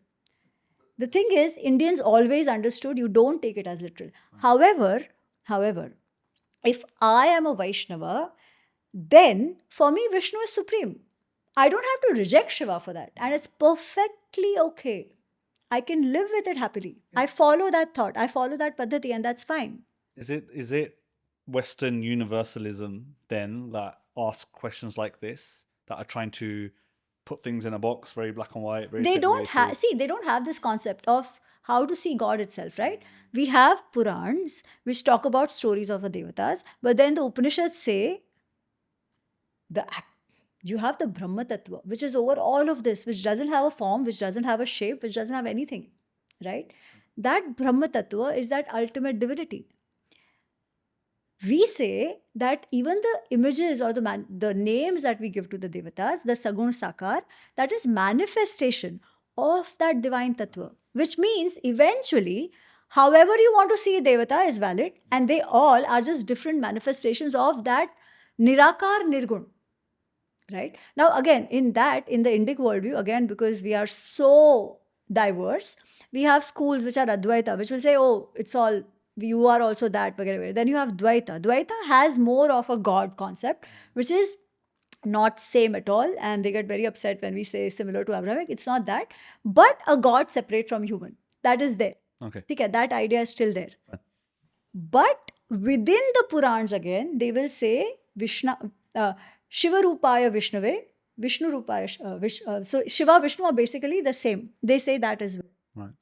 The thing is, Indians always understood you don't take it as literal. However, if I am a Vaishnava, then for me Vishnu is supreme. I don't have to reject Shiva for that, and it's perfectly okay. I can live with it happily. I follow that thought, I follow that paddhati, and that's fine. Is it Western universalism then that ask questions like this, that are trying to put things in a box, very black and white, very They don't separated? have, they don't have this concept of how to see God itself, right? We have Purans which talk about stories of the devatas, but then the Upanishads say you have the Brahma Tattva, which is over all of this, which doesn't have a form, which doesn't have a shape, which doesn't have anything, right? That Brahma Tattva is that ultimate divinity. We say that even the images or the names that we give to the devatas, the Sagun Sakar, that is manifestation of that divine Tattva, which means eventually, however you want to see a devata is valid, and they all are just different manifestations of that Nirakar Nirgun. Right? Now, again, in the Indic worldview, again, because we are so diverse, we have schools which are Advaita, which will say, oh, it's all, you are also that. Then you have Dvaita. Dvaita has more of a God concept, which is not same at all. And they get very upset when we say similar to Abrahamic. It's not that, but a God separate from human. That is there. Okay. Okay, that idea is still there. But within the Purans, again, they will say Shiva Rupaya Vishnave, Vishnu Rupaya. So Shiva, Vishnu are basically the same. They say that as well. Right.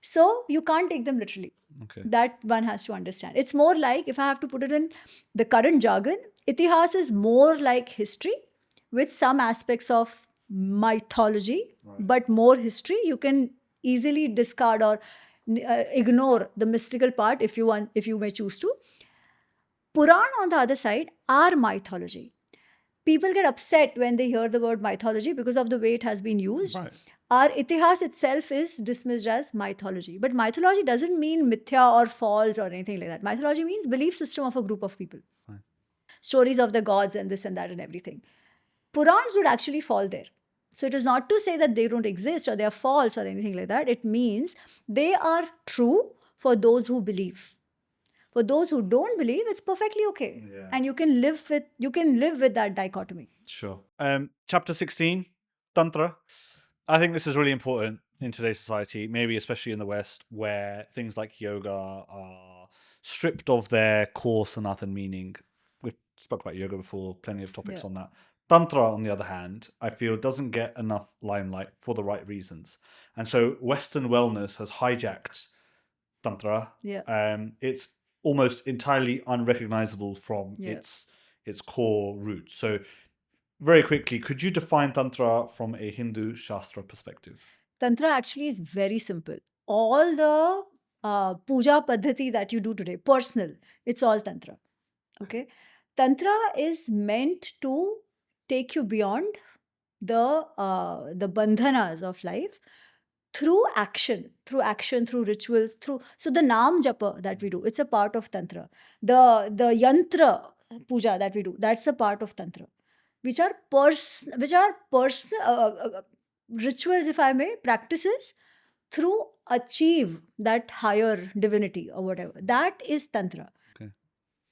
So you can't take them literally. Okay. That one has to understand. It's more like, if I have to put it in the current jargon, Itihas is more like history with some aspects of mythology, but more history. You can easily discard or ignore the mystical part if you may choose to. Puran, on the other side, are mythology. People get upset when they hear the word mythology because of the way it has been used. Right. Our itihas itself is dismissed as mythology. But mythology doesn't mean mithya or false or anything like that. Mythology means belief system of a group of people. Right. Stories of the gods and this and that and everything. Purans would actually fall there. So it is not to say that they don't exist or they are false or anything like that. It means they are true for those who believe. For those who don't believe, it's perfectly okay. Yeah. And you can live with that dichotomy. Sure. Chapter 16, Tantra. I think this is really important in today's society, maybe especially in the West, where things like yoga are stripped of their core Sanatan meaning. We've spoke about yoga before, plenty of topics on that. Tantra, on the other hand, I feel doesn't get enough limelight for the right reasons. And so Western wellness has hijacked Tantra. Yeah. It's almost entirely unrecognizable from its core roots. So very quickly, could you define Tantra from a Hindu Shastra perspective? Tantra actually is very simple. All the puja paddhati that you do today, personal, it's all Tantra. Okay? Tantra is meant to take you beyond the bandhanas of life through action, through rituals, so the Naam Japa that we do, it's a part of Tantra. The yantra puja that we do, that's a part of Tantra, which are rituals, if I may, practices through achieve that higher divinity or whatever. That is Tantra. Okay.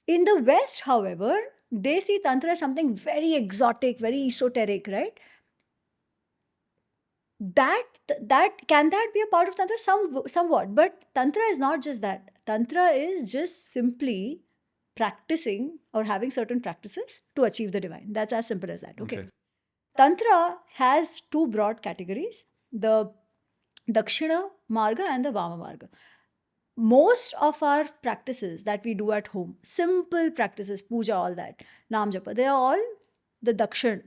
In the West, however, they see Tantra as something very exotic, very esoteric, right? That can that be a part of Tantra? Somewhat, but Tantra is not just that. Tantra is just simply practicing or having certain practices to achieve the divine. That's as simple as that. Okay. Tantra has two broad categories: the Dakshina Marga and the Vama Marga. Most of our practices that we do at home, simple practices, puja, all that, Naam Japa, they are all the Dakshin,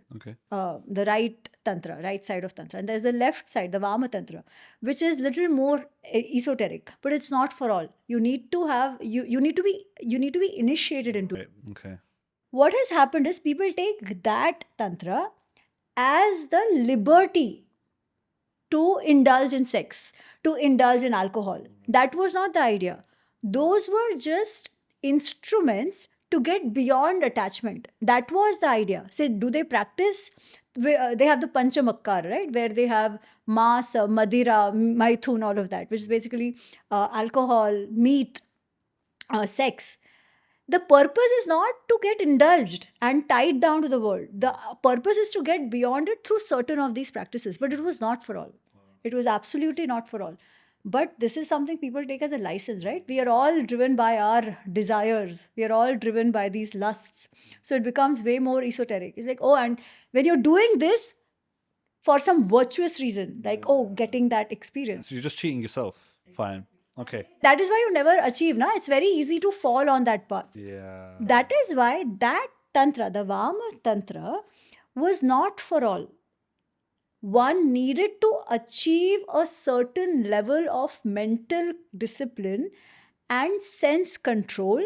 the right Tantra, right side of Tantra. And there's the left side, the Vama Tantra, which is little more esoteric, but it's not for all. You need to have, you need to be initiated into it. Okay. What has happened is people take that tantra as the liberty to indulge in sex, to indulge in alcohol. That was not the idea. Those were just instruments to get beyond attachment. That was the idea. Say, do they practice? They have the Panchamakkar, right? Where they have mas, madira, maithun, all of that, which is basically alcohol, meat, sex. The purpose is not to get indulged and tied down to the world. The purpose is to get beyond it through certain of these practices. But it was not for all. It was absolutely not for all. But this is something people take as a license, right? We are all driven by our desires. We are all driven by these lusts. So it becomes way more esoteric. It's like, oh, and when you're doing this for some virtuous reason, like, oh, getting that experience. So you're just cheating yourself. Fine. Okay. That is why you never achieve, na? It's very easy to fall on that path. Yeah. That is why that tantra, the Vama tantra, was not for all. One needed to achieve a certain level of mental discipline and sense control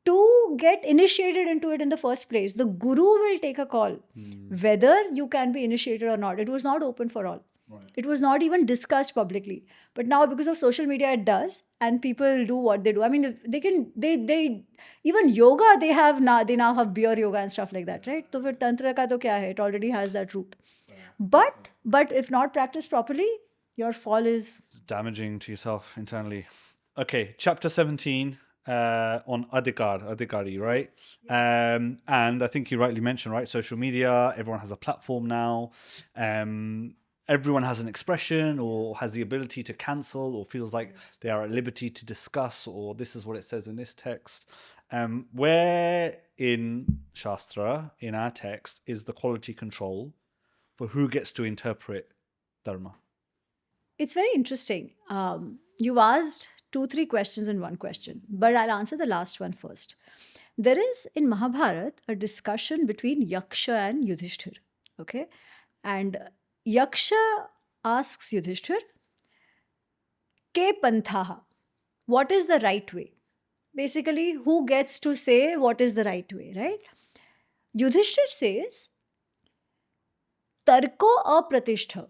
to get initiated into it in the first place. The guru will take a call whether you can be initiated or not. It was not open for all. It was not even discussed publicly. But now, because of social media, it does, and people do what they do. I mean, they even yoga, they now have beer yoga and stuff like that, right? So फिर tantra का तो क्या है? It already has that root. But if not practiced properly, your fall is Damaging to yourself internally. Okay, chapter 17 on adhikari, right? And I think you rightly mentioned, right? Social media, everyone has a platform now. Everyone has an expression or has the ability to cancel or feels like they are at liberty to discuss, or this is what it says in this text. Where in Shastra, in our text, is the quality control for who gets to interpret Dharma? It's very interesting. You asked 2-3 questions in one question, but I'll answer the last one first. There is in Mahabharata a discussion between Yaksha and Yudhishthir. Okay, and Yaksha asks Yudhishthir, Ke panthaha, what is the right way? Basically, who gets to say what is the right way, right? Yudhishthir says, Tarko apratishta,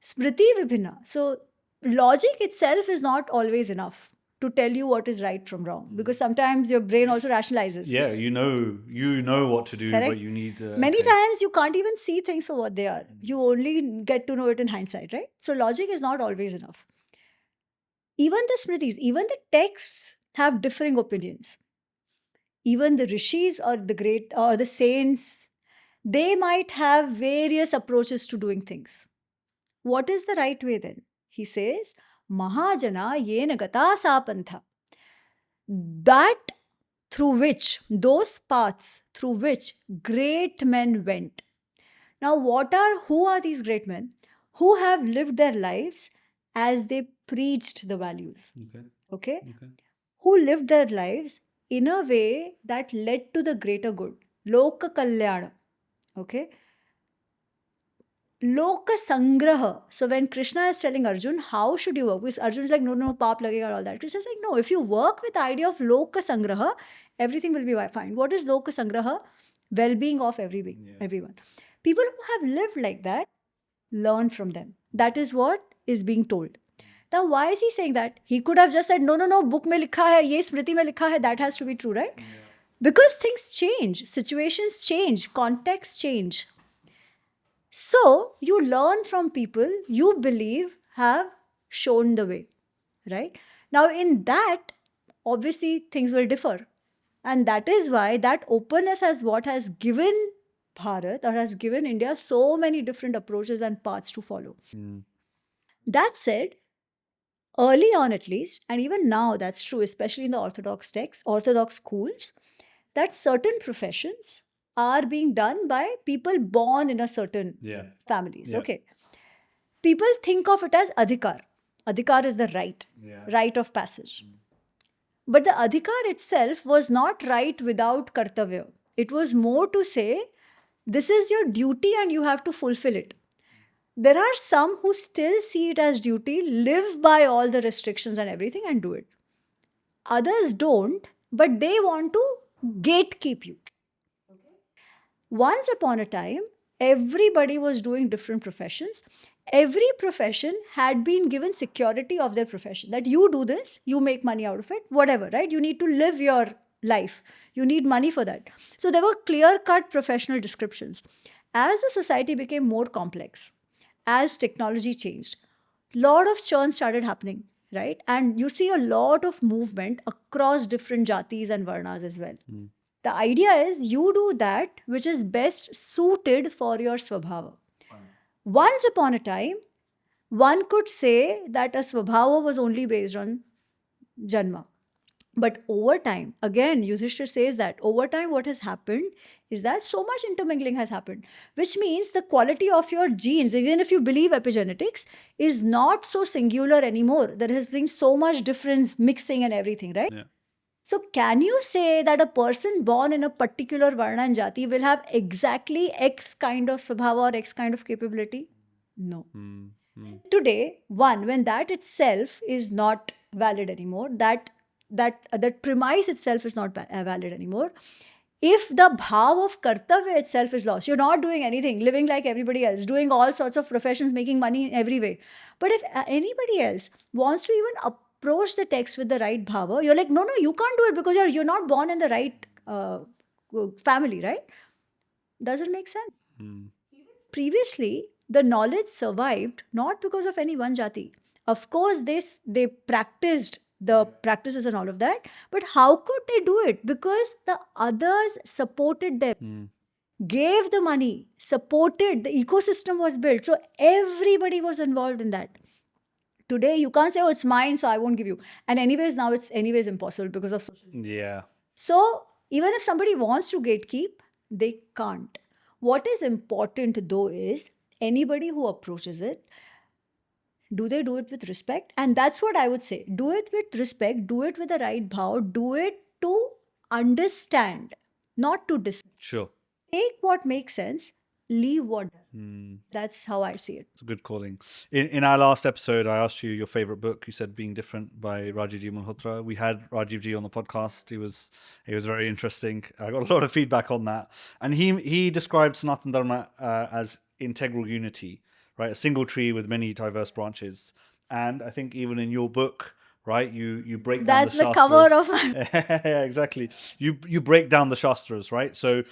smriti vibhina. So, logic itself is not always enough to tell you what is right from wrong, because sometimes your brain also rationalizes. Yeah, you know what to do, Correct. but you need Many okay. times you can't even see things for what they are. You only get to know it in hindsight, right? So logic is not always enough. Even the smritis, even the texts have differing opinions. Even the rishis or the great or the saints, they might have various approaches to doing things. What is the right way then? He says, Mahajana yena gata sa pantha. That through which, those paths through which great men went. Now, who are these great men? Who have lived their lives as they preached the values. Okay? Who lived their lives in a way that led to the greater good. Loka kalyana. Okay? Loka sangraha. So when Krishna is telling Arjun, how should you work? Because Arjun is like, no, paap lagega and all that. Krishna is like, no, if you work with the idea of loka sangraha, everything will be fine. What is loka sangraha? Well-being of everyone. People who have lived like that, learn from them. That is what is being told. Now, why is he saying that? He could have just said, no, book mein likha hai, ye smriti mein likha hai, that has to be true, right? Yeah. Because things change, situations change, contexts change. So, you learn from people you believe have shown the way, right? Now, in that, obviously, things will differ. And that is why that openness is what has given Bharat or has given India so many different approaches and paths to follow. That said, early on at least, and even now that's true, especially in the Orthodox texts, Orthodox schools, that certain professions are being done by people born in a certain families. Yeah. Okay. People think of it as adhikar. Adhikar is the right of passage. But the adhikar itself was not right without kartavya. It was more to say, this is your duty and you have to fulfill it. There are some who still see it as duty, live by all the restrictions and everything and do it. Others don't, but they want to gatekeep you. Once upon a time, everybody was doing different professions. Every profession had been given security of their profession, that you do this, you make money out of it, whatever, right? You need to live your life. You need money for that. So there were clear-cut professional descriptions. As the society became more complex, as technology changed, lot of churn started happening, right? And you see a lot of movement across different jatis and varnas as well. The idea is you do that which is best suited for your swabhava. Once upon a time, one could say that a swabhava was only based on janma. But over time, again, Yudhishthir says that over time, what has happened is that so much intermingling has happened, which means the quality of your genes, even if you believe epigenetics, is not so singular anymore. There has been so much difference, mixing, and everything, right? Yeah. So, can you say that a person born in a particular Varna and Jati will have exactly X kind of Swabhava or X kind of capability? No. Today, when that itself is not valid anymore, that premise itself is not valid anymore. If the bhav of kartavya itself is lost, you're not doing anything, living like everybody else, doing all sorts of professions, making money in every way. But if anybody else wants to even approach the text with the right bhava, you're like, no, you can't do it because you're not born in the right family, right? Does it make sense? Previously, the knowledge survived not because of any one jati. Of course, they practiced the practices and all of that, but how could they do it? Because the others supported them, gave the money, supported, the ecosystem was built. So everybody was involved in that. Today, you can't say, oh, it's mine, so I won't give you. And anyways, now it's anyways impossible because of social media. Yeah. So even if somebody wants to gatekeep, they can't. What is important though is anybody who approaches it, do they do it with respect? And that's what I would say. Do it with respect, do it with the right bhav, do it to understand, not to dismiss. Sure. Take what makes sense, leave what doesn't. That's how I see it. It's a good calling. In our last episode, I asked you your favorite book. You said Being Different by Rajiv G. Malhotra. We had Rajiv G on the podcast. He was very interesting. I got a lot of feedback on that. And he described Sanatana Dharma as integral unity, right? A single tree with many diverse branches. And I think even in your book, right, you break down That's the the Shastras. cover of my Yeah, exactly. You break down the Shastras, right? So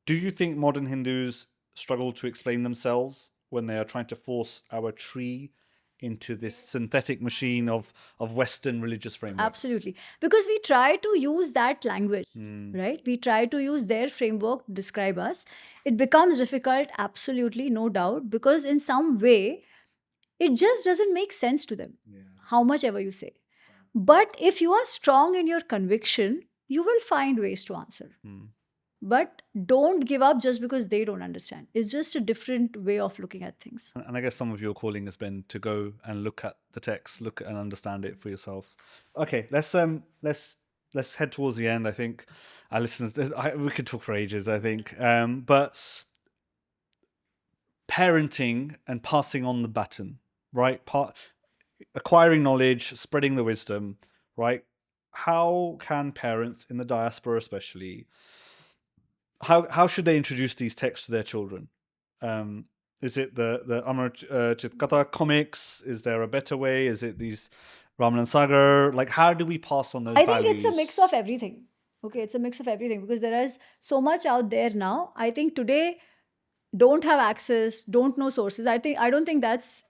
do you think modern Hindus struggle to explain themselves when they are trying to force our tree into this synthetic machine of Western religious frameworks? Absolutely. Because we try to use that language, right? We try to use their framework to describe us. It becomes difficult, absolutely, no doubt, because in some way, it just doesn't make sense to them, how much ever you say. But if you are strong in your conviction, you will find ways to answer. But don't give up just because they don't understand. It's just a different way of looking at things. And I guess some of your calling has been to go and look at the text, look and understand it for yourself. Okay, let's head towards the end. I think our listeners, we could talk for ages, I think. But parenting and passing on the baton, right? Acquiring knowledge, spreading the wisdom, right? How can parents in the diaspora, especially, how should they introduce these texts to their children? Is it the Amar Chitkatha comics? Is there a better way? Is it these Ramanan Sagar? Like, how do we pass on those I values? think it's a mix of everything. Okay, it's a mix of everything because there is so much out there now. I think today don't have access, don't know sources. I don't think that's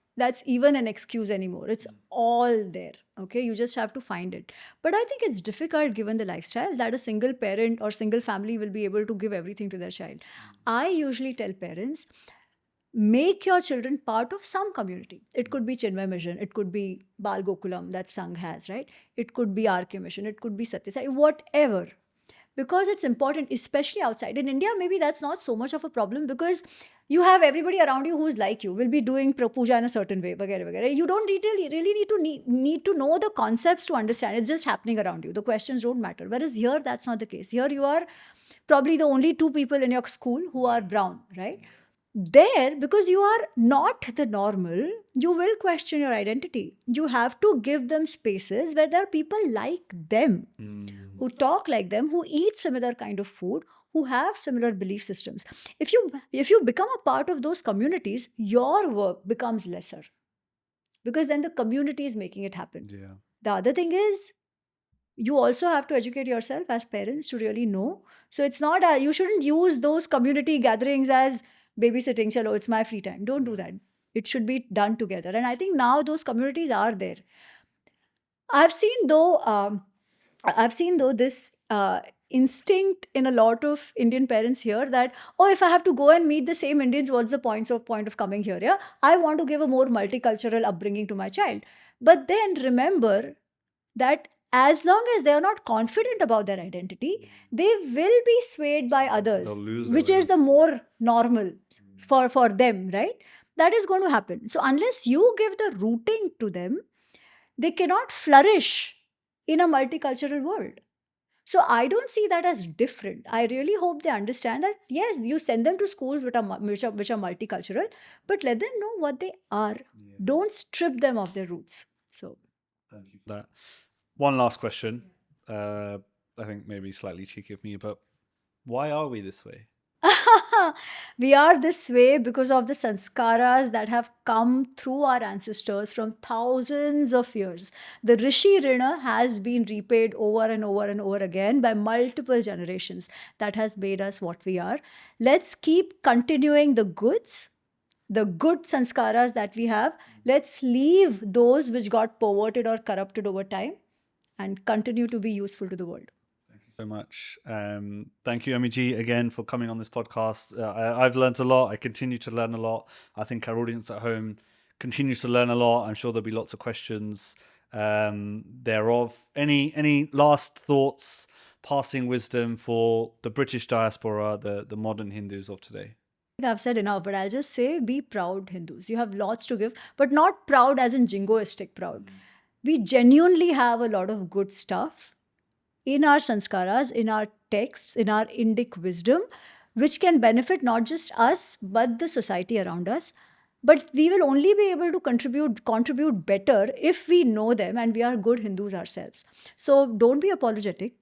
even an excuse anymore. It's all there. Okay, you just have to find it. But I think it's difficult given the lifestyle that a single parent or single family will be able to give everything to their child. I usually tell parents, make your children part of some community. It could be Chinmay Mission, it could be Bal Gokulam that Sangh has, right? It could be RK Mission, it could be Satya Sai, whatever. Because it's important, especially outside. In India, maybe that's not so much of a problem because you have everybody around you who's like you, will be doing puja in a certain way, vagara, vagara. You don't really need to know the concepts to understand. It's just happening around you. The questions don't matter. Whereas here, that's not the case. Here, you are probably the only two people in your school who are brown, right? There, because you are not the normal, you will question your identity. You have to give them spaces where there are people like them. who talk like them, who eat similar kind of food, who have similar belief systems. If you become a part of those communities, your work becomes lesser because then the community is making it happen. Yeah. The other thing is you also have to educate yourself as parents to really know. So it's not you shouldn't use those community gatherings as babysitting. Chalo, it's my free time. Don't do that. It should be done together. And I think now those communities are there. I've seen though. I've seen though this instinct in a lot of Indian parents here that, oh, if I have to go and meet the same Indians, what's the point of coming here? Yeah, I want to give a more multicultural upbringing to my child. But then remember that as long as they are not confident about their identity, they will be swayed by others, They'll lose which their is the more normal for them, right? That is going to happen. So unless you give the rooting to them, they cannot flourish in a multicultural world. So I don't see that as different. I really hope they understand that yes, you send them to schools which are multicultural, but let them know what they are. Yeah. Don't strip them of their roots. So Thank you for that. One last question. I think maybe slightly cheeky of me, but why are we this way? we are this way because of the sanskaras that have come through our ancestors from thousands of years. The Rishi Rina has been repaid over and over and over again by multiple generations. That has made us what we are. Let's keep continuing the goods, the good sanskaras that we have. Let's leave those which got perverted or corrupted over time and continue to be useful to the world. Thank you so much. Thank you, Amiji, again for coming on this podcast. I've learned a lot. I continue to learn a lot. I think our audience at home continues to learn a lot. I'm sure there'll be lots of questions thereof. Any last thoughts, passing wisdom for the British diaspora, the modern Hindus of today? I've said enough, but I'll just say be proud Hindus. You have lots to give, but not proud as in jingoistic proud. We genuinely have a lot of good stuff in our sanskaras, in our texts, in our Indic wisdom, which can benefit not just us, but the society around us. But we will only be able to contribute better if we know them and we are good Hindus ourselves. So don't be apologetic,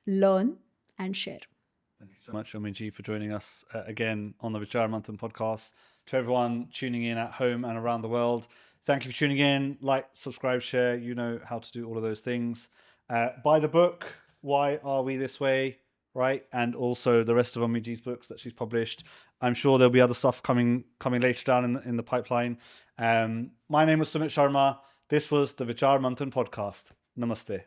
learn and share. Thank you so much, Amiji, for joining us again on the Vichar Manthan podcast. To everyone tuning in at home and around the world, thank you for tuning in. Like, subscribe, share. You know how to do all of those things. Buy the book, Why Are We This Way, right? And also the rest of Amiji's books that she's published. I'm sure there'll be other stuff coming later down in the pipeline. My name was Sumit Sharma. This was the Vichar Manthan podcast. Namaste.